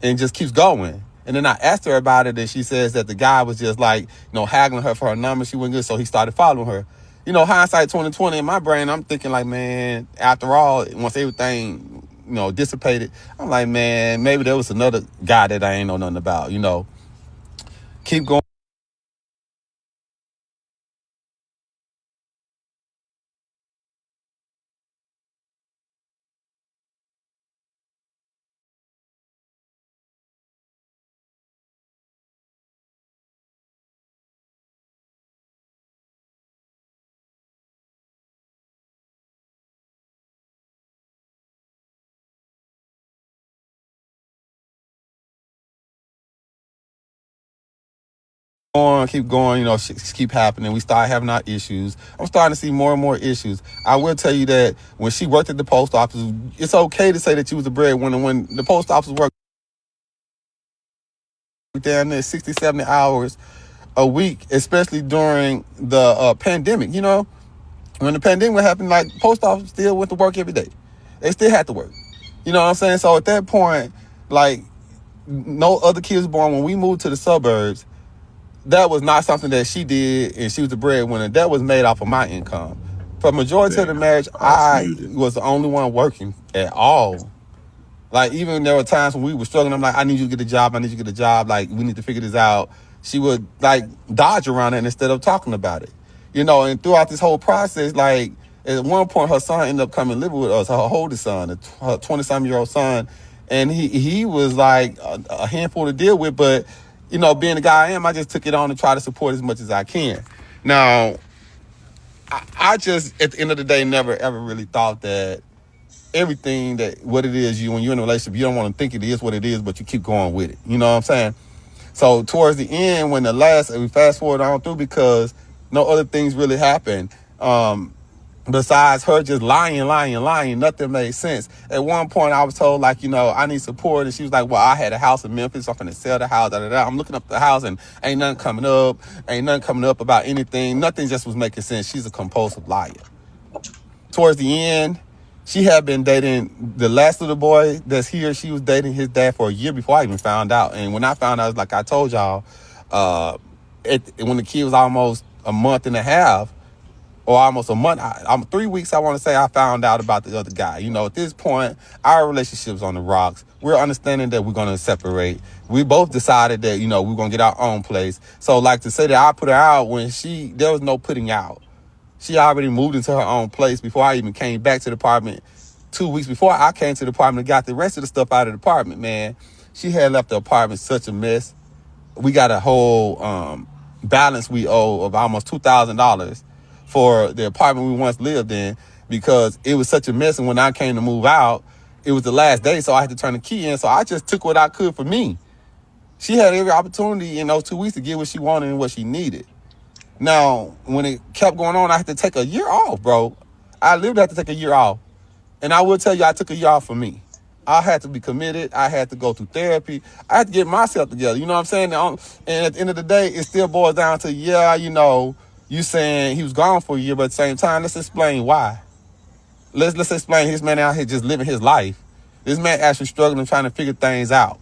and just keeps going. And then I asked her about it and she says that the guy was just like, haggling her for her number. She wasn't good, so he started following her. Hindsight 2020 in my brain, I'm thinking like, man, after all, once everything, dissipated, I'm like, man, maybe there was another guy that I ain't know nothing about, Keep going. keep going, shit keep happening. We start having our issues. I'm starting to see more and more issues. I will tell you that when she worked at the post office, it's okay to say that you was a breadwinner. When the post office worked down there 60, 70 hours a week, especially during the pandemic, when the pandemic happened, like post office still went to work every day. They still had to work. You know what I'm saying? So at that point, like no other kids born when we moved to the suburbs, that was not something that she did and she was the breadwinner. That was made off of my income. For majority of the marriage, I was the only one working at all. Like, even there were times when we were struggling, I'm like, I need you to get a job, like, we need to figure this out. She would, like, dodge around it instead of talking about it. And throughout this whole process, like, at one point, her son ended up coming living with us, her oldest son, her 20-some-year-old son, and he was, like, a handful to deal with, but, being the guy I am, I just took it on to try to support as much as I can. Now, I just, at the end of the day, never, ever really thought that everything that what it is when you're in a relationship, you don't want to think it is what it is, but you keep going with it. You know what I'm saying? So towards the end, when we fast forward on through, because no other things really happened. Besides her just lying, nothing made sense. At one point, I was told, like, I need support. And she was like, well, I had a house in Memphis. So I'm going to sell the house. I'm looking up the house and ain't nothing coming up about anything. Nothing just was making sense. She's a compulsive liar. Towards the end, she had been dating the last little boy that's here. She was dating his dad for a year before I even found out. And when I found out, like I told y'all, when the kid was almost a month and a half, or almost a month, 3 weeks, I want to say, I found out about the other guy. At this point, our relationship's on the rocks. We're understanding that we're going to separate. We both decided that, we're going to get our own place. So, like, to say that I put her out when there was no putting out. She already moved into her own place before I even came back to the apartment. 2 weeks before I came to the apartment and got the rest of the stuff out of the apartment, man. She had left the apartment such a mess. We got a whole balance we owe of almost $2,000 for the apartment we once lived in, because it was such a mess. And when I came to move out, it was the last day, so I had to turn the key in. So I just took what I could for me. She had every opportunity in those 2 weeks to get what she wanted and what she needed. Now, when it kept going on, I had to take a year off, bro. I literally had to take a year off. And I will tell you, I took a year off for me. I had to be committed. I had to go through therapy. I had to get myself together. You know what I'm saying? And at the end of the day, it still boils down to, you saying he was gone for a year, but at the same time, let's explain why. Let's explain this man out here just living his life. This man actually struggling and trying to figure things out.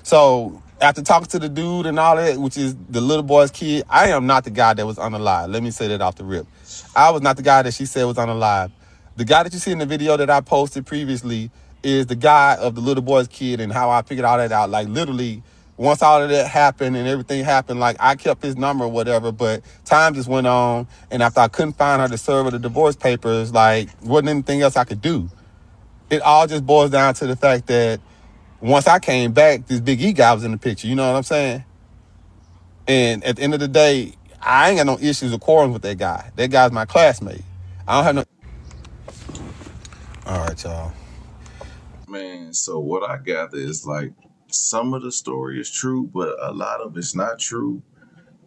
So after talking to the dude and all that, which is the little boy's kid, I am not the guy that was unalive. Let me say that off the rip. I was not the guy that she said was unalive. The guy that you see in the video that I posted previously is the guy of the little boy's kid, and how I figured all that out. Like, literally, once all of that happened and everything happened, like, I kept his number or whatever, but time just went on. And after I couldn't find her to serve her the divorce papers, like, wasn't anything else I could do. It all just boils down to the fact that once I came back, this Big E guy was in the picture. You know what I'm saying? And at the end of the day, I ain't got no issues or quarrels with that guy. That guy's my classmate. I don't have no... All right, y'all. Man, so what I gather is, like, some of the story is true, but a lot of it's not true.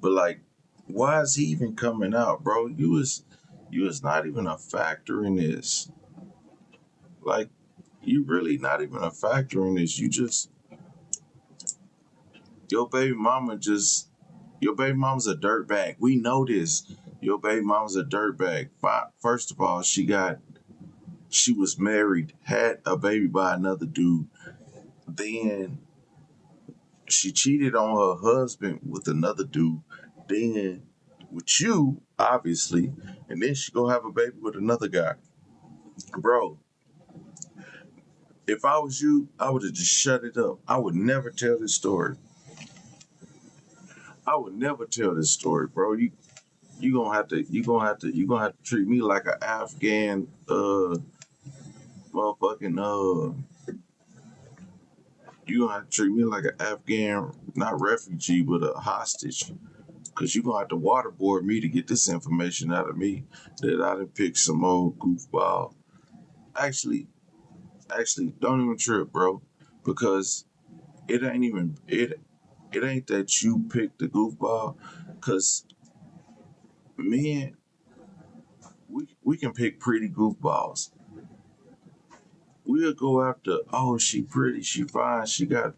But, like, why is he even coming out, bro? You was not even a factor in this. Like, you really not even a factor in this. Your baby mama's a dirtbag. We know this. Your baby mama's a dirtbag. First of all, she was married, had a baby by another dude. Then she cheated on her husband with another dude. Then with you, obviously. And then she go have a baby with another guy. Bro, if I was you, I would have just shut it up. I would never tell this story. Bro. You gonna have to treat me like an Afghan motherfucking you gonna have to treat me like an Afghan, not refugee, but a hostage. Cause you gonna have to waterboard me to get this information out of me that I done picked some old goofball. Actually, don't even trip, bro. Because it ain't even it it ain't that you pick the goofball, cause men, we can pick pretty goofballs. We'll go after, oh, she pretty, she fine, she got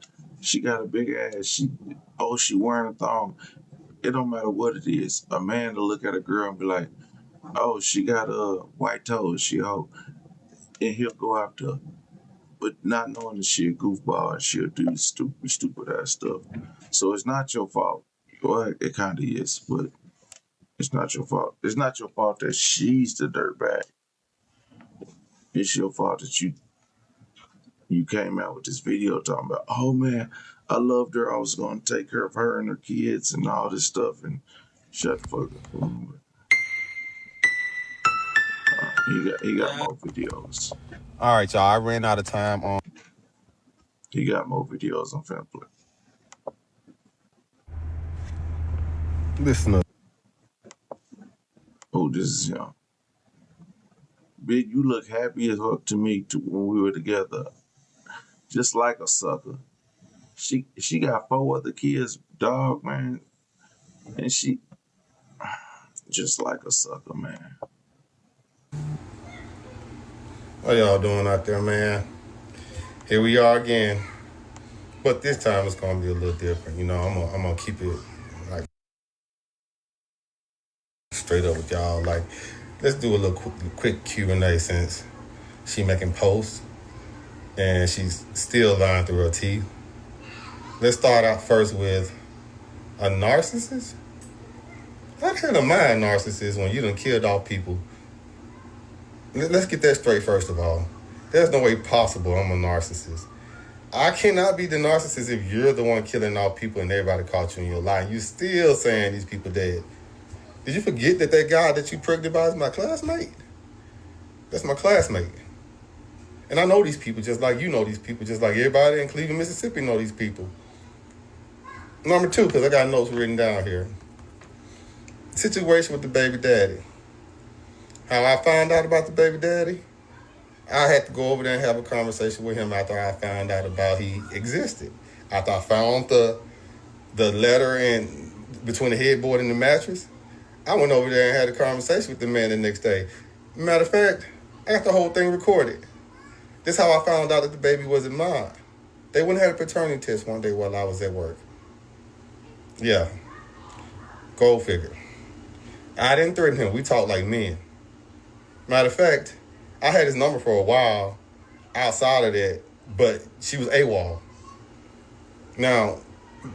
a big ass, she wearing a thong. It don't matter what it is. A man to look at a girl and be like, oh, she got white toes, she hoe, and he'll go after her. But not knowing that she a goofball and she'll do stupid ass stuff. So it's not your fault. Well, it kind of is, but it's not your fault. It's not your fault that she's the dirtbag. It's your fault that you came out with this video talking about, oh man, I loved her. I was going to take care of her and her kids and all this stuff. And shut the fuck up. He got more videos. All right, y'all. I ran out of time on. He got more videos on Fanplay. Listen up. Oh, this is young. Big, you look happy as fuck to me when we were together. Just like a sucker. She got 4 other kids, dog, man. And she just like a sucker, man. How y'all doing out there, man? Here we are again. But this time it's gonna be a little different. You know, I'm gonna keep it like straight up with y'all. Like, let's do a little quick Q&A since she making posts and she's still lying through her teeth. Let's start out first with a narcissist. How can a mind narcissist when you done killed all people? Let's get that straight first of all. There's no way possible I'm a narcissist. I cannot be the narcissist if you're the one killing all people and everybody caught you in your lie. You still saying these people dead. Did you forget that guy that you pregnant by is my classmate? That's my classmate. And I know these people just like you know these people, just like everybody in Cleveland, Mississippi know these people. Number 2, because I got notes written down here. Situation with the baby daddy. How I found out about the baby daddy, I had to go over there and have a conversation with him after I found out about he existed. After I found the letter in between the headboard and the mattress, I went over there and had a conversation with the man the next day. Matter of fact, I got the whole thing recorded. This is how I found out that the baby wasn't mine. They went and had a paternity test one day while I was at work. Yeah, go figure. I didn't threaten him. We talked like men. Matter of fact, I had his number for a while outside of that, but she was AWOL. Now,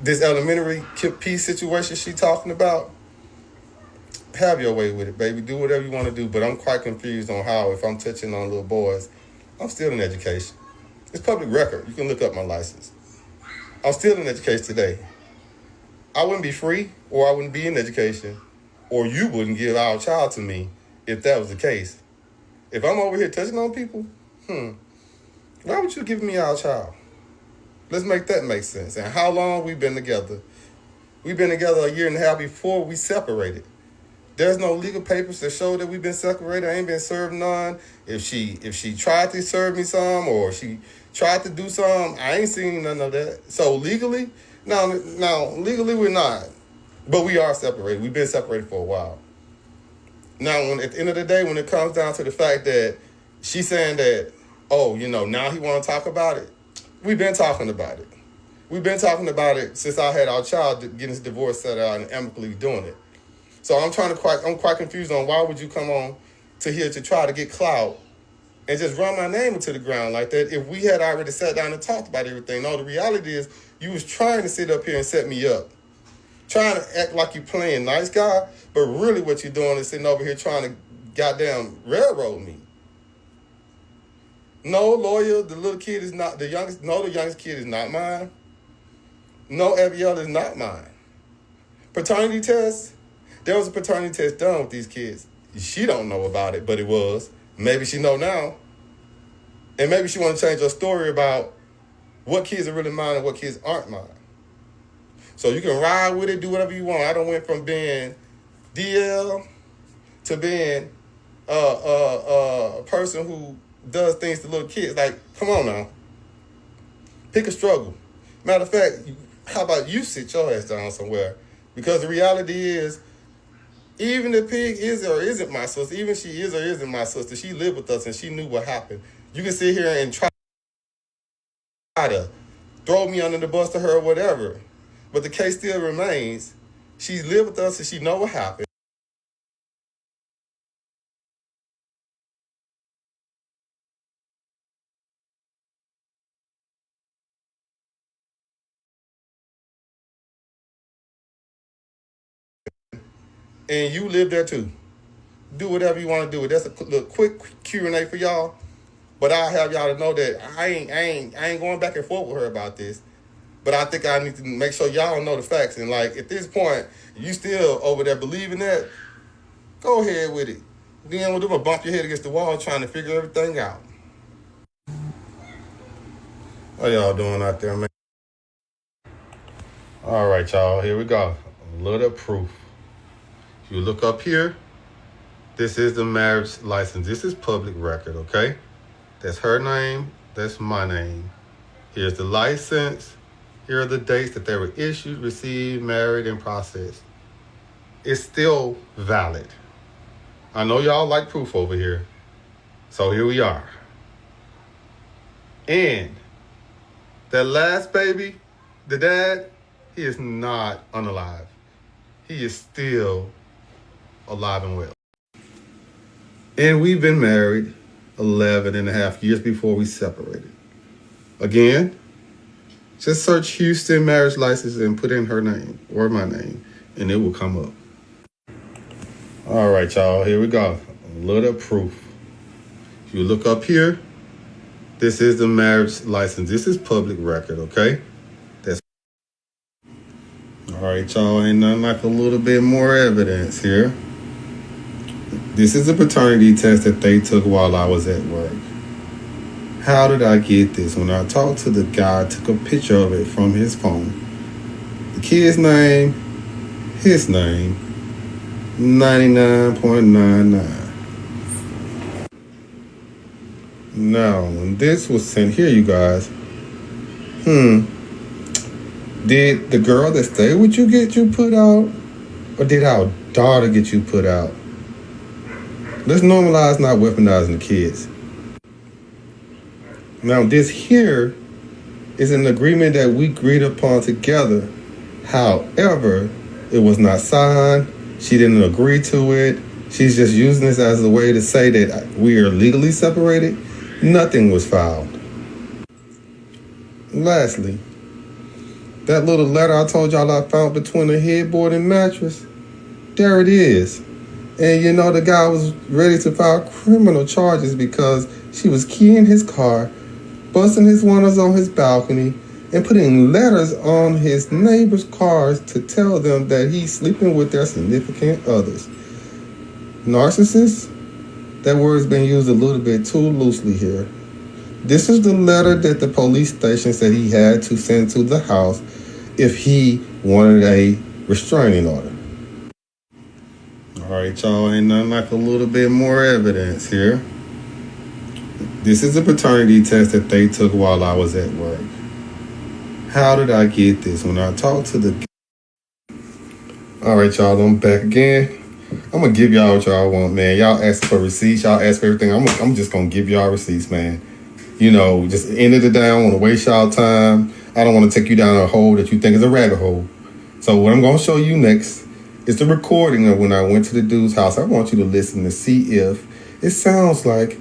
this elementary piece situation she talking about, have your way with it, baby. Do whatever you want to do, but I'm quite confused on how, if I'm touching on little boys, I'm still in education. It's public record. You can look up my license. I'm still in education today. I wouldn't be free, or I wouldn't be in education, or you wouldn't give our child to me if that was the case. If I'm over here touching on people, why would you give me our child? Let's make that make sense. And how long we've been together? We've been together a year and a half before we separated. There's no legal papers to show that we've been separated. I ain't been served none. If she tried to serve me some or she tried to do some, I ain't seen none of that. So legally, no, legally we're not. But we are separated. We've been separated for a while. Now, at the end of the day, when it comes down to the fact that she's saying that, oh, now he want to talk about it, we've been talking about it. We've been talking about it since I had our child getting his divorce set out and amicably doing it. So I'm quite confused on why would you come on to here to try to get clout and just run my name into the ground like that if we had already sat down and talked about everything. No, the reality is you was trying to sit up here and set me up. Trying to act like you're playing nice guy, but really what you're doing is sitting over here trying to goddamn railroad me. No, lawyer, the little kid is not the youngest. No, the youngest kid is not mine. No, Abiel is not mine. Paternity test. There was a paternity test done with these kids. She don't know about it, but it was. Maybe she know now. And maybe she want to change her story about what kids are really mine and what kids aren't mine. So you can ride with it, do whatever you want. I done went from being DL to being a person who does things to little kids. Like, come on now. Pick a struggle. Matter of fact, How about you sit your ass down somewhere? Because the reality is, even if Pig is or isn't my sister, even if she is or isn't my sister, she lived with us and she knew what happened. You can sit here and try to throw me under the bus to her or whatever, but the case still remains. She lived with us and she know what happened. And you live there too. Do whatever you want to do. That's a little quick Q&A for y'all. But I have y'all to know that I ain't going back and forth with her about this. But I think I need to make sure y'all know the facts. And like at this point, you still over there believing that, go ahead with it. Then we're gonna bump your head against the wall trying to figure everything out. How y'all doing out there, man? All right, y'all, here we go. A little proof. If you look up here, this is the marriage license. This is public record, okay? That's her name, that's my name. Here's the license. Here are the dates that they were issued, received, married, and processed. It's still valid. I know y'all like proof over here. So here we are. And that last baby, the dad, he is not unalive. He is still alive and well. And we've been married 11 and a half years before we separated. Again, just search Houston marriage license and put in her name or my name, and it will come up. All right, y'all, here we go. A little proof. If you look up here, this is the marriage license. This is public record, okay? That's all right, y'all. Ain't nothing like a little bit more evidence here. This is a paternity test that they took while I was at work. How did I get this? When I talked to the guy, I took a picture of it from his phone. The kid's name, his name, 99.99. Now, when this was sent here, you guys, did the girl that stayed with you get you put out? Or did our daughter get you put out? Let's normalize not weaponizing the kids. Now, this here is an agreement that we agreed upon together. However, it was not signed. She didn't agree to it. She's just using this as a way to say that we are legally separated. Nothing was filed. Lastly, that little letter I told y'all I found between the headboard and mattress, there it is. And you know, the guy was ready to file criminal charges because she was keying his car, busting his windows on his balcony, and putting letters on his neighbors' cars to tell them that he's sleeping with their significant others. Narcissists? That word's been used a little bit too loosely here. This is the letter that the police station said he had to send to the house if he wanted a restraining order. All right, y'all, ain't nothing like a little bit more evidence here. This is a paternity test that they took while I was at work. How did I get this? When I talked to the... All right, y'all, I'm back again. I'm going to give y'all what y'all want, man. Y'all ask for receipts. Y'all ask for everything. I'm just going to give y'all receipts, man. You know, just end of the day, I don't want to waste y'all time. I don't want to take you down a hole that you think is a rabbit hole. So what I'm going to show you next is the recording of when I went to the dude's house. I want you to listen to see if it sounds like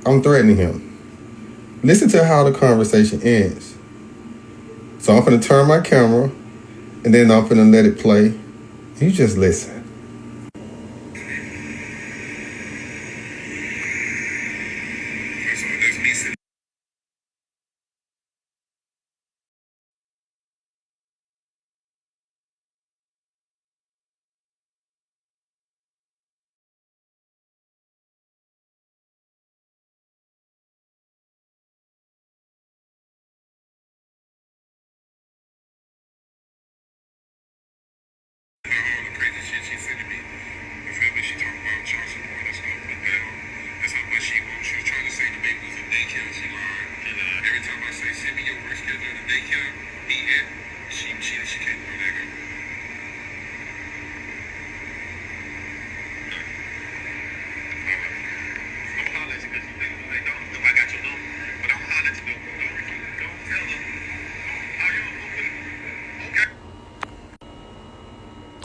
I'm threatening him. Listen to how the conversation ends. So I'm going to turn my camera, and then I'm going to let it play. You just listen.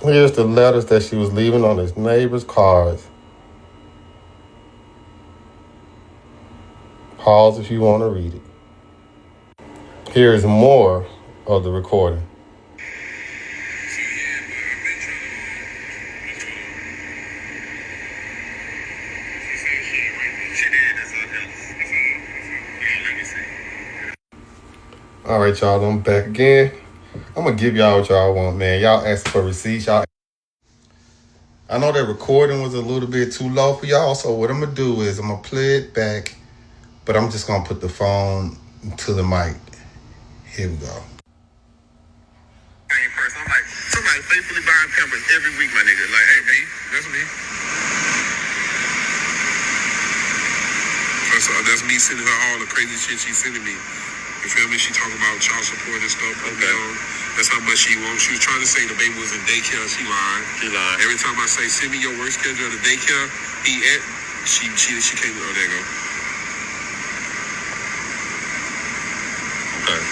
Here's the letters that she was leaving on his neighbor's cars. Pause if you want to read it. Here is more of the recording. All right, y'all, I'm back again. I'm going to give y'all what y'all want, man. Y'all asked for receipts. I know that recording was a little bit too low for y'all, so what I'm going to do is I'm going to play it back, but I'm just going to put the phone to the mic. Here we go. I'm like, somebody faithfully buying Pampers every week, my nigga. Like, hey, that's me. That's me sending her all the crazy shit she's sending me. You feel me? She talking about child support and stuff. Okay. That's how much she wants. She was trying to say the baby was in daycare. She lied. Every time I say, send me your work schedule of the daycare he at, she can't. Oh, there you go. Okay.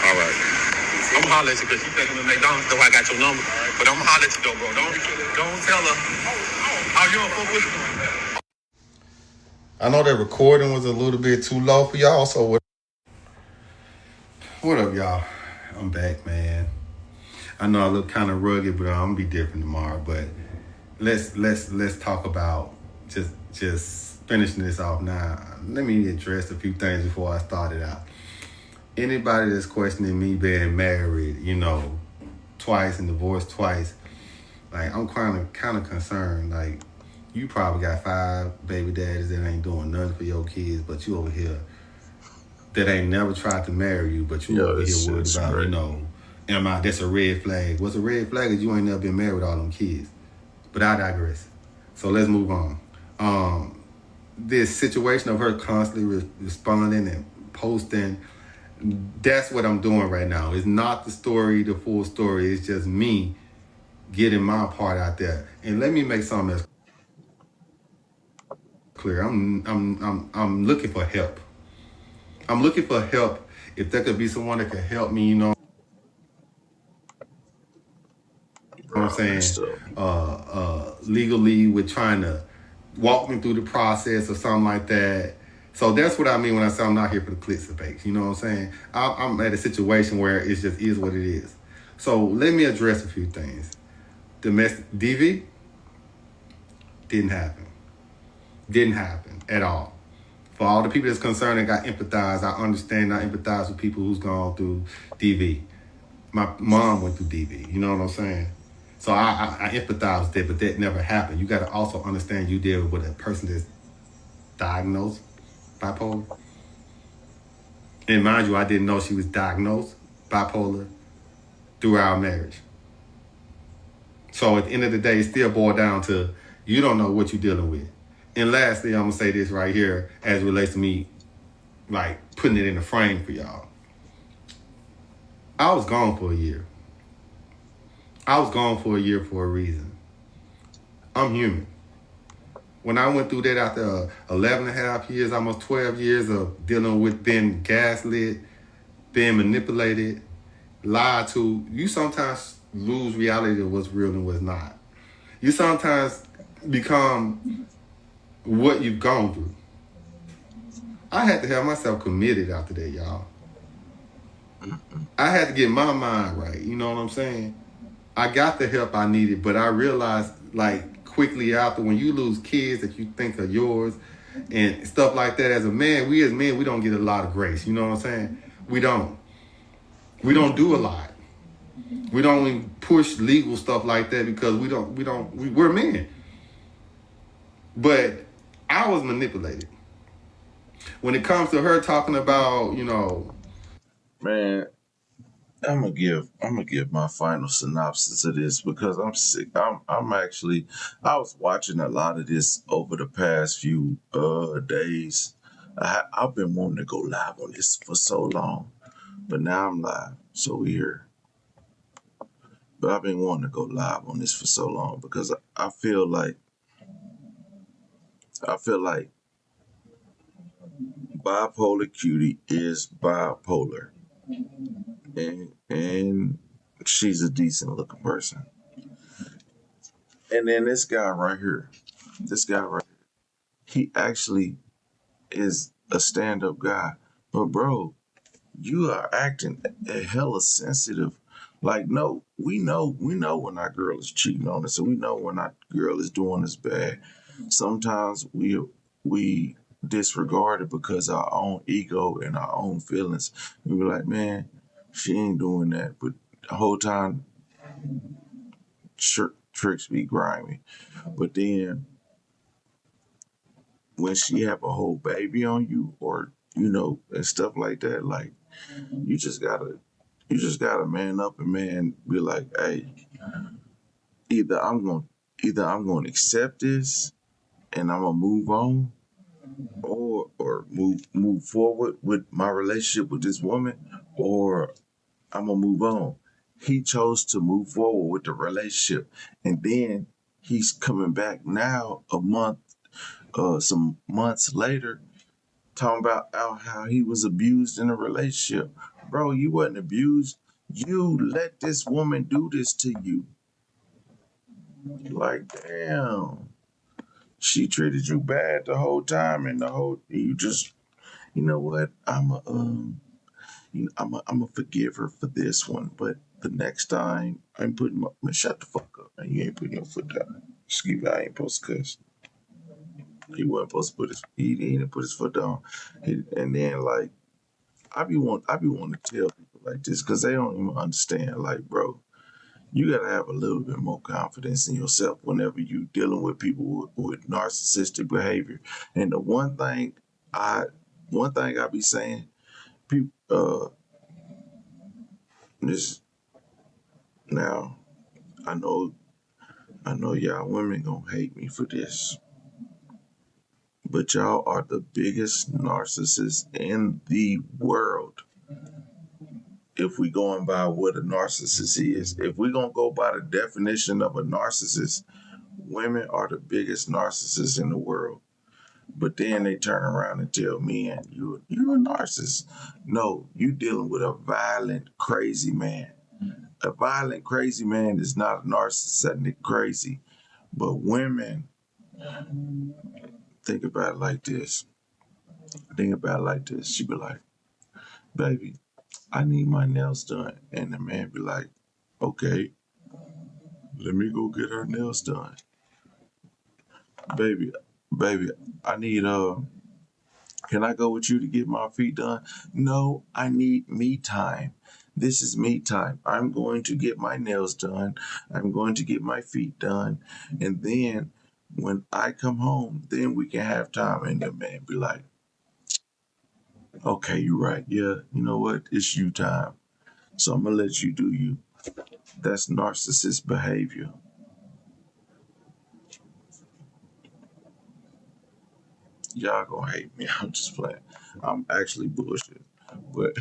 All right. I'm gonna holler at you because she taking the McDonald's, though I got your number. Right. But I'm gonna holler at you though, bro. Don't tell her. How you on fuck with her? I know that recording was a little bit too low for y'all, so what up, y'all? I'm back, man. I know I look kind of rugged, but I'm gonna be different tomorrow. But let's talk about just finishing this off now. Let me address a few things before I start it out. Anybody that's questioning me being married, twice and divorced twice, like I'm kind of concerned. Like you probably got 5 baby daddies that ain't doing nothing for your kids, but you over here that ain't never tried to marry you, but you over here worried about, that's a red flag. What's a red flag is you ain't never been married with all them kids. But I digress. So let's move on. This situation of her constantly responding and posting, that's what I'm doing right now. It's not the full story. It's just me getting my part out there. And let me make something else clear. I'm looking for help. I'm looking for help. If there could be someone that could help me, what I'm saying, legally with trying to walk me through the process or something like that. So that's what I mean when I say I'm not here for the clicks and bakes. You know what I'm saying? I'm at a situation where it just is what it is. So let me address a few things. Domestic DV didn't happen. Didn't happen at all. For all the people that's concerned and got empathize, I understand. I empathize with people who's gone through DV. My mom went through DV. You know what I'm saying? So I empathize with that, but that never happened. You got to also understand you deal with a person that's diagnosed bipolar. And mind you, I didn't know she was diagnosed bipolar through our marriage. So at the end of the day, it still boiled down to you don't know what you're dealing with. And lastly, I'm going to say this right here as it relates to me, like putting it in the frame for y'all. I was gone for a year. I was gone for a year for a reason. I'm human. When I went through that after 11 and a half years, almost 12 years of dealing with being gaslit, being manipulated, lied to, you sometimes lose reality of what's real and what's not. You sometimes become what you've gone through. I had to have myself committed after that, y'all. I had to get my mind right, you know what I'm saying? I got the help I needed, but I realized like quickly after when you lose kids that you think are yours and stuff like that as a man, we don't get a lot of grace, you know what I'm saying? We don't do a lot. We don't even push legal stuff like that because we're men. But I was manipulated. When it comes to her talking about, Man, I'm gonna give my final synopsis of this because I'm sick. I was watching a lot of this over the past few days. I've been wanting to go live on this for so long, but now I'm live, so we're here. But I've been wanting to go live on this for so long because I feel like bipolar cutie is bipolar, and she's a decent looking person. And then this guy right here, he actually is a stand-up guy. But bro, you are acting a hella sensitive. Like, no, we know when our girl is cheating on us, and we know when our girl is doing us bad. Sometimes we disregard it because of our own ego and our own feelings. We be like, man, she ain't doing that. But the whole time, tricks be grimy. But then when she have a whole baby on you, or and stuff like that, like you just gotta man up and man be like, hey, either I'm gonna accept this and I'm gonna move on, or move forward with my relationship with this woman, or I'm gonna move on. He chose to move forward with the relationship, and then he's coming back now some months later, talking about how he was abused in a relationship. Bro, you wasn't abused. You let this woman do this to you. Like, damn. She treated you bad the whole time, and you just, you know what? I'm a forgive her for this one, but the next time I'm putting my shut the fuck up, and you ain't putting your foot down. Excuse me, I ain't supposed to cuss. He wasn't supposed to he didn't put his foot down. And then like I be wanting to tell people like this because they don't even understand. Like, bro, you gotta have a little bit more confidence in yourself whenever you dealing with people with narcissistic behavior. And the one thing I be saying, people, this now, I know y'all women gonna hate me for this, but y'all are the biggest narcissists in the world. If we going by what a narcissist is, if we gonna go by the definition of a narcissist, women are the biggest narcissists in the world. But then they turn around and tell men, you're a narcissist. No, you dealing with a violent, crazy man. A violent, crazy man is not a narcissistic crazy. But women, think about it like this. She be like, baby, I need my nails done. And the man be like, okay, let me go get her nails done. Baby, I need, can I go with you to get my feet done? No, I need me time. This is me time. I'm going to get my nails done. I'm going to get my feet done. And then when I come home, then we can have time. And the man be like, okay, you're right. Yeah, you know what? It's you time. So I'm going to let you do you. That's narcissist behavior. Y'all gonna hate me. I'm just playing. I'm actually bullshit. But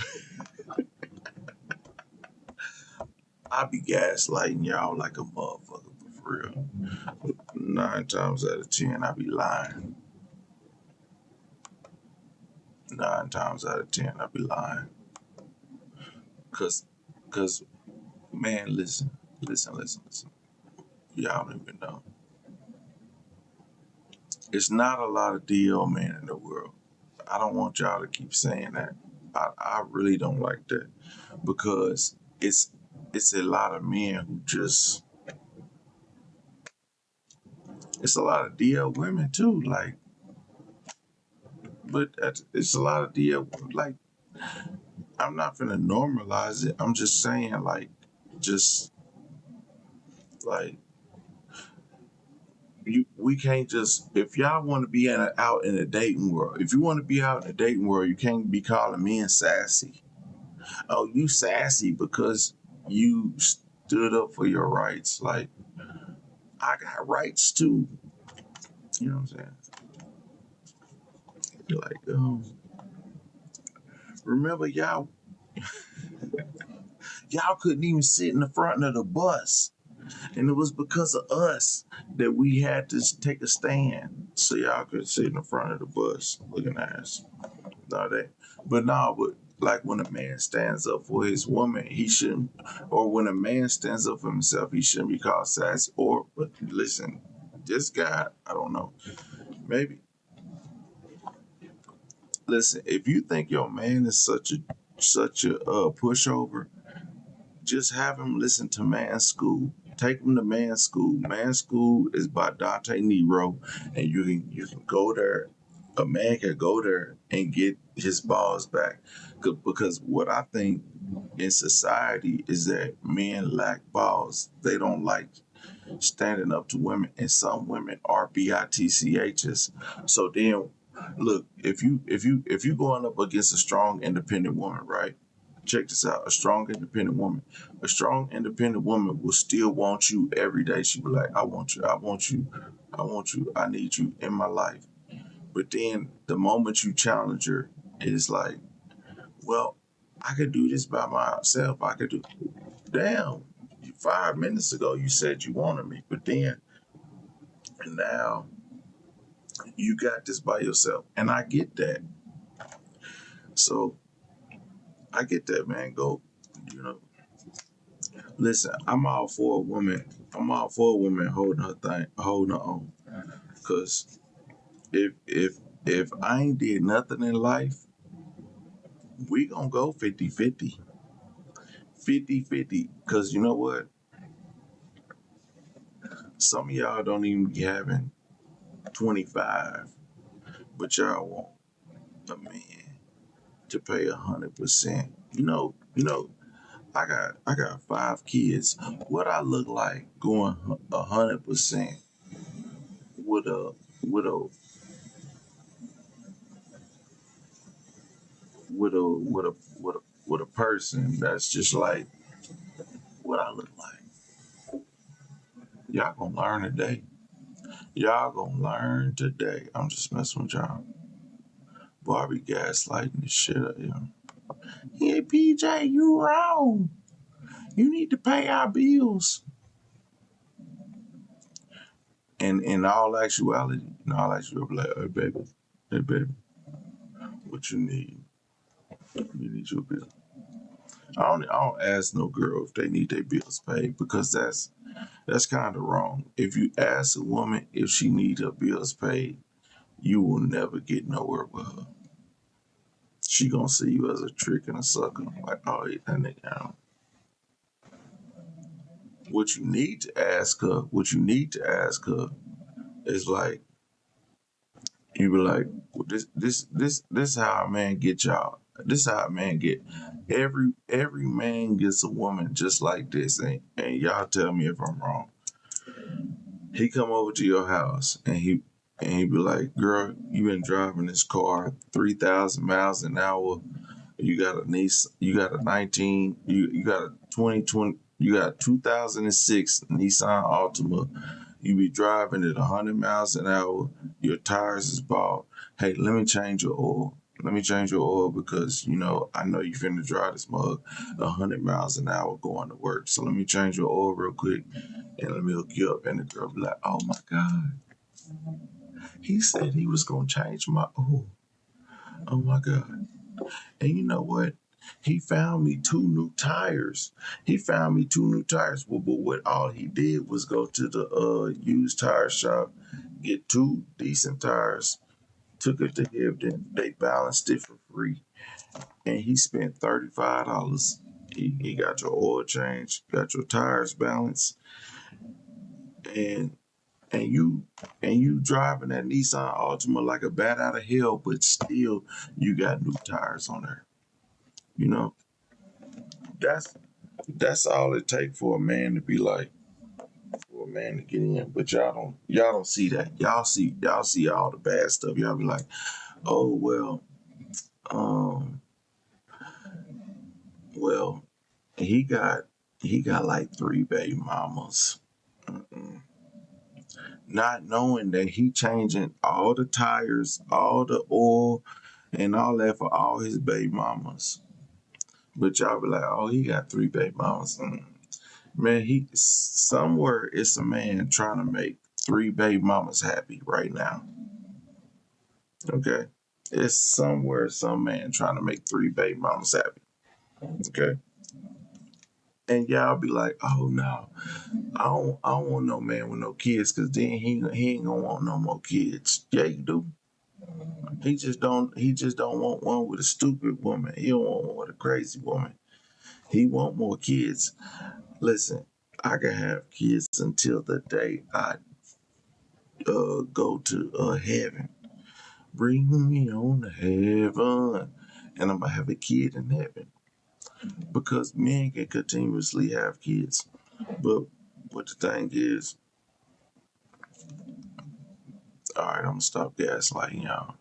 I be gaslighting y'all like a motherfucker, but for real. 9 times out of 10, I be lying. 9 times out of 10, I be lying. Cause, man, listen. Y'all don't even know. It's not a lot of DL men in the world. I don't want y'all to keep saying that. I really don't like that because it's a lot of men who just. It's a lot of DL women too, like. But it's a lot of DL like. I'm not gonna normalize it. I'm just saying, like, we can't just, if y'all want to be out in the dating world, if you want to be out in the dating world, you can't be calling men sassy. Oh, you sassy because you stood up for your rights. Like, I got rights too. You know what I'm saying? You're like, remember y'all couldn't even sit in the front of the bus. And it was because of us that we had to take a stand so y'all could sit in the front of the bus looking at us. But like when a man stands up for his woman, he shouldn't, or when a man stands up for himself, he shouldn't be called sassy. Or, but listen, this guy, I don't know, maybe. Listen, if you think your man is such a pushover, just have him listen to Man School. Take him to Man School. Man School is by Dante Nero, and you can go there. A man can go there and get his balls back. Because what I think in society is that men lack balls. They don't like standing up to women, and some women are bitchs. So then, look, if you going up against a strong, independent woman, right? Check this out: a strong, independent woman. A strong, independent woman will still want you every day. She be like, "I want you. I want you. I want you. I need you in my life." But then the moment you challenge her, it's like, "Well, I could do this by myself. I could do." Damn, 5 minutes ago you said you wanted me, but then now you got this by yourself, and I get that. So I get that, man. Go, you know. Listen, I'm all for a woman. I'm all for a woman holding her thing, holding her own. Cause if I ain't did nothing in life, we gonna go 50-50. 50-50. Cause you know what? Some of y'all don't even be having 25, but y'all want a man to pay 100%. I got 5 kids. What I look like going 100% with a with a with a with a with a with a person that's just like what I look like. Y'all gonna learn today. Y'all gonna learn today. I'm just messing with y'all. Barbie gaslighting the shit out of him. Yeah, PJ, you wrong. You need to pay our bills. And in all actuality, like, hey baby, what you need? You need your bill. I don't ask no girl if they need their bills paid because that's kind of wrong. If you ask a woman if she needs her bills paid, you will never get nowhere with her. She gonna see you as a trick and a sucker. Like, oh, yeah, that nigga out. What you need to ask her is like, you be like, well, this how a man get y'all. This how a man get. Every man gets a woman just like this, and y'all tell me if I'm wrong. He come over to your house and he be like, girl, you been driving this car 3,000 miles an hour. You got a niece, you got a 19, you got a 2020, you got a 2006 Nissan Altima. You be driving at 100 miles an hour. Your tires is bald. Hey, let me change your oil. Let me change your oil because, I know you finna drive this mug 100 miles an hour going to work. So let me change your oil real quick and let me hook you up. And the girl be like, oh my God. He said he was going to change my oil. Oh my God. And you know what? He found me 2 new tires. Well, but what all he did was go to the used tire shop, get 2 decent tires, took it to Hibden. They balanced it for free. And he spent $35. He got your oil change, got your tires balanced, and you driving that Nissan Altima like a bat out of hell, but still you got new tires on there. That's all it takes for a man to be like, for a man to get in. But y'all don't see that. Y'all see all the bad stuff. Y'all be like, oh well, he got like 3 baby mamas. Not knowing that he changing all the tires, all the oil, and all that for all his baby mamas. But y'all be like, oh, he got 3 baby mamas. Man, somewhere it's a man trying to make 3 baby mamas happy right now. Okay. It's somewhere some man trying to make 3 baby mamas happy. Okay. And y'all be like, oh no, I don't want no man with no kids, cause then he ain't gonna want no more kids. Yeah, you do. He just don't want one with a stupid woman. He don't want one with a crazy woman. He want more kids. Listen, I can have kids until the day I go to heaven. Bring me on to heaven, and I'm gonna have a kid in heaven, because men can continuously have kids. But what the thing is, all right, I'm gonna stop gaslighting y'all.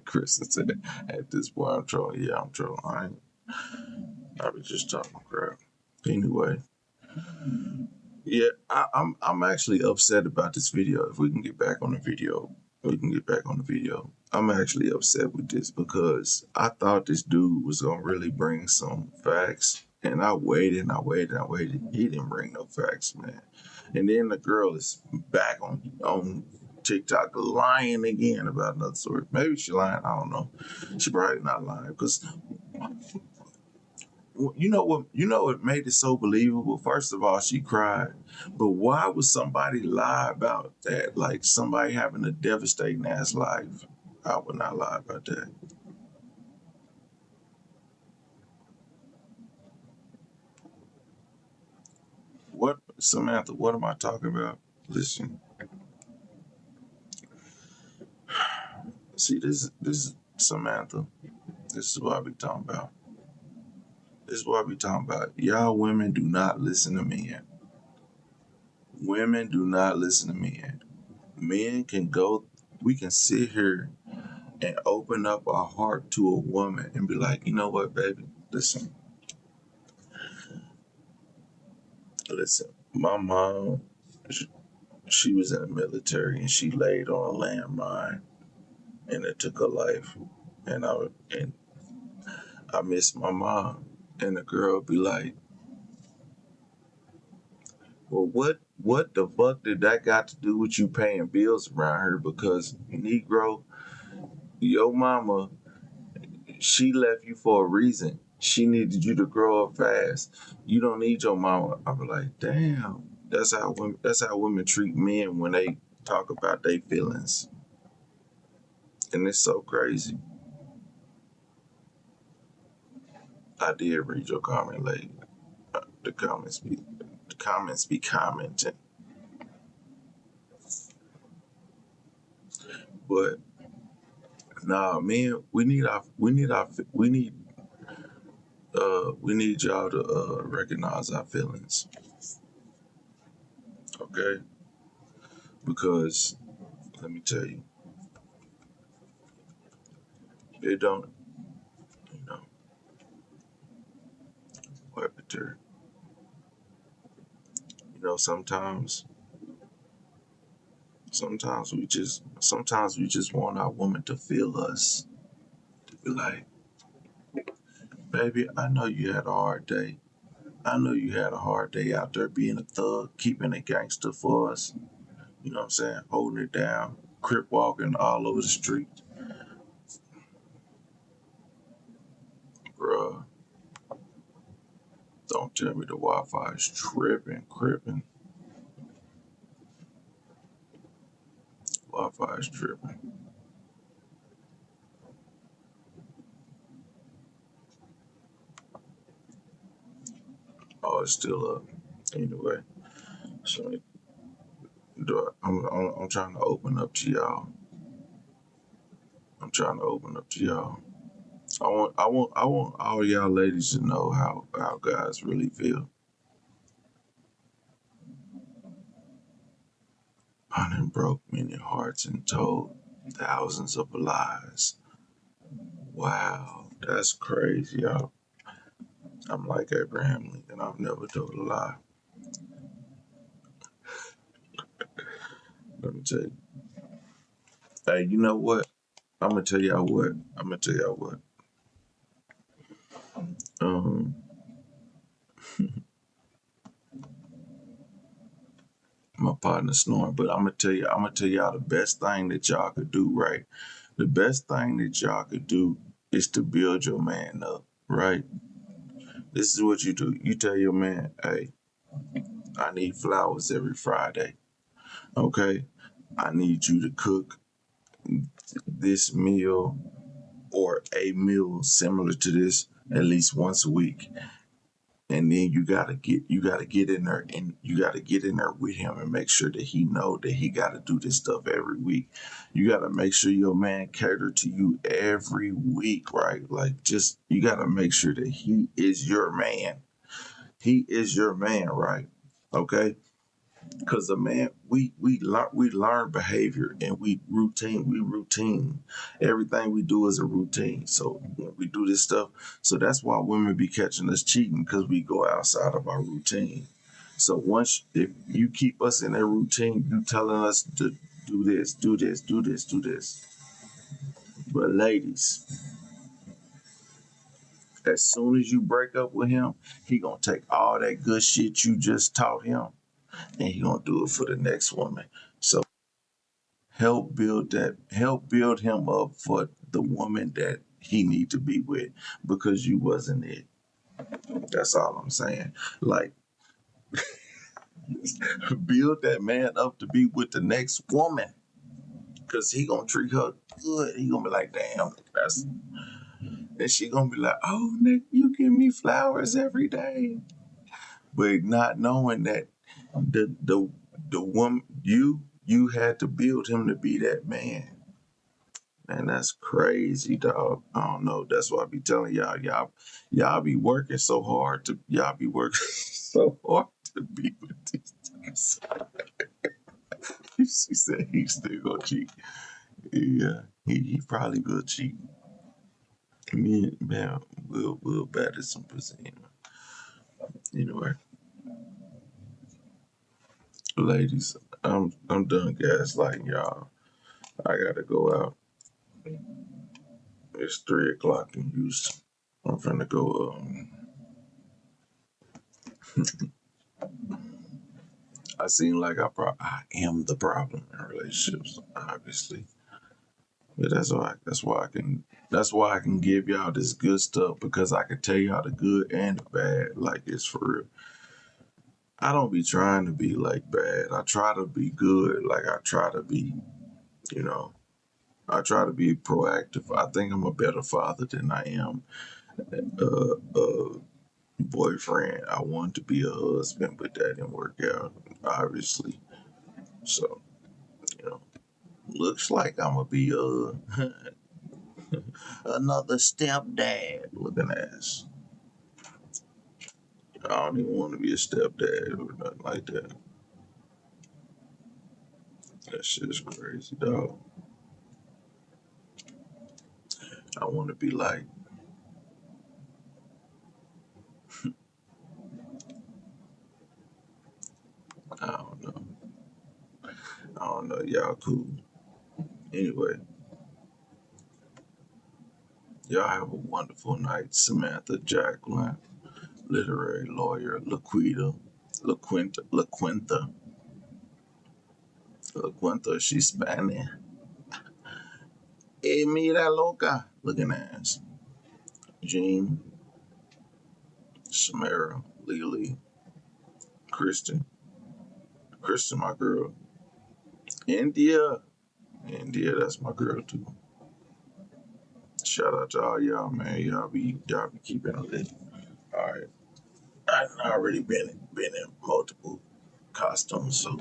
Kristen said, at this point, I'm trolling. Yeah, I'm trolling. I be just talking crap. Anyway, yeah, I'm actually upset about this video. If we can get back on the video, I'm actually upset with this because I thought this dude was gonna really bring some facts, and I waited. He didn't bring no facts, man. And then the girl is back on TikTok lying again about another story. Maybe she lying. I don't know. She probably not lying because you know what? You know what made it so believable? First of all, she cried. But why would somebody lie about that? Like somebody having a devastating ass life. I would not lie about that. What, Samantha? What am I talking about? Listen, see, this is Samantha. This is what I be talking about. This is what I be talking about. Y'all women do not listen to men. Women do not listen to men. Men can go. We can sit here and open up our heart to a woman and be like, you know what, baby? Listen. My mom, she was in the military and she laid on a landmine and it took her life. And I miss my mom. And the girl be like, well, what the fuck did that got to do with you paying bills around her? Because Negro, your mama, she left you for a reason. She needed you to grow up fast. You don't need your mama. I be like, damn. That's how women treat men when they talk about their feelings. And it's so crazy. I did read your comment, lady. The comments be commenting. But nah, man, we need y'all to recognize our feelings, okay? Because let me tell you, it don't, you know, what bitter. You know, sometimes we just want our woman to feel us, to be like, baby, I know you had a hard day. I know you had a hard day out there being a thug, keeping it gangster for us. You know what I'm saying? Holding it down, crip walking all over the street. Bruh, don't tell me the Wi-Fi is cripping. Wi-Fi is tripping. Oh, it's still up. Anyway, so I'm trying to open up to y'all. I want all y'all ladies to know how guys really feel. I done broke many hearts and told thousands of lies. Wow, that's crazy, y'all. I'm like Abraham Lincoln. I've never told a lie. Let me tell you. Hey, you know what? I'm gonna tell y'all what. Um, My partner snoring, but I'm gonna tell y'all the best thing that y'all could do, right? The best thing that y'all could do is to build your man up, right? This is what you do. You tell your man, hey, I need flowers every Friday. Okay? I need you to cook this meal or a meal similar to this at least once a week. And then you gotta get in there and you gotta get in there with him and make sure that he know that he gotta do this stuff every week. You gotta make sure your man cater to you every week, right? Like just you gotta make sure that he is your man. He is your man, right? Okay? Because the man, we learn behavior and we routine. Everything we do is a routine. So when we do this stuff, so that's why women be catching us cheating because we go outside of our routine. So once if you keep us in that routine, you telling us to do this, do this, do this, do this. But ladies, as soon as you break up with him, he gonna take all that good shit you just taught him and he gonna do it for the next woman. So help build him up for the woman that he need to be with because you wasn't it. That's all I'm saying. Like build that man up to be with the next woman because he gonna treat her good. He gonna be like, damn, that's and she gonna be like, oh Nick, you give me flowers every day. But not knowing that the woman you had to build him to be that man. Man, that's crazy, dog. I don't know. That's why I be telling y'all be working so hard y'all be working so hard to be with these things. She said he's still gonna cheat. Yeah, he probably will cheat. Me and man, we'll batter some pussy. Anyway, ladies, I'm done gaslighting y'all. I gotta go out. It's 3:00 in Houston. I'm finna go. I seem like I am the problem in relationships, obviously. But that's why I can give y'all this good stuff because I can tell y'all the good and the bad. Like it's for real. I don't be trying to be like bad. I try to be good. Like I try to be, you know, I try to be proactive. I think I'm a better father than I am a boyfriend. I want to be a husband, but that didn't work out, obviously. So, you know, looks like I'm gonna be another stepdad looking ass. I don't even want to be a stepdad or nothing like that. That shit's crazy, dog. I want to be like, I don't know. I don't know. Y'all cool. Anyway, y'all have a wonderful night. Samantha, Jacqueline, literary lawyer, LaQuinta, she's Spanish. Mira loca. Looking ass. Jean, Samara, Lily, Kristen, my girl. India, that's my girl too. Shout out to all y'all, man. Y'all be keeping it lit. All right. I've already been in multiple costumes, so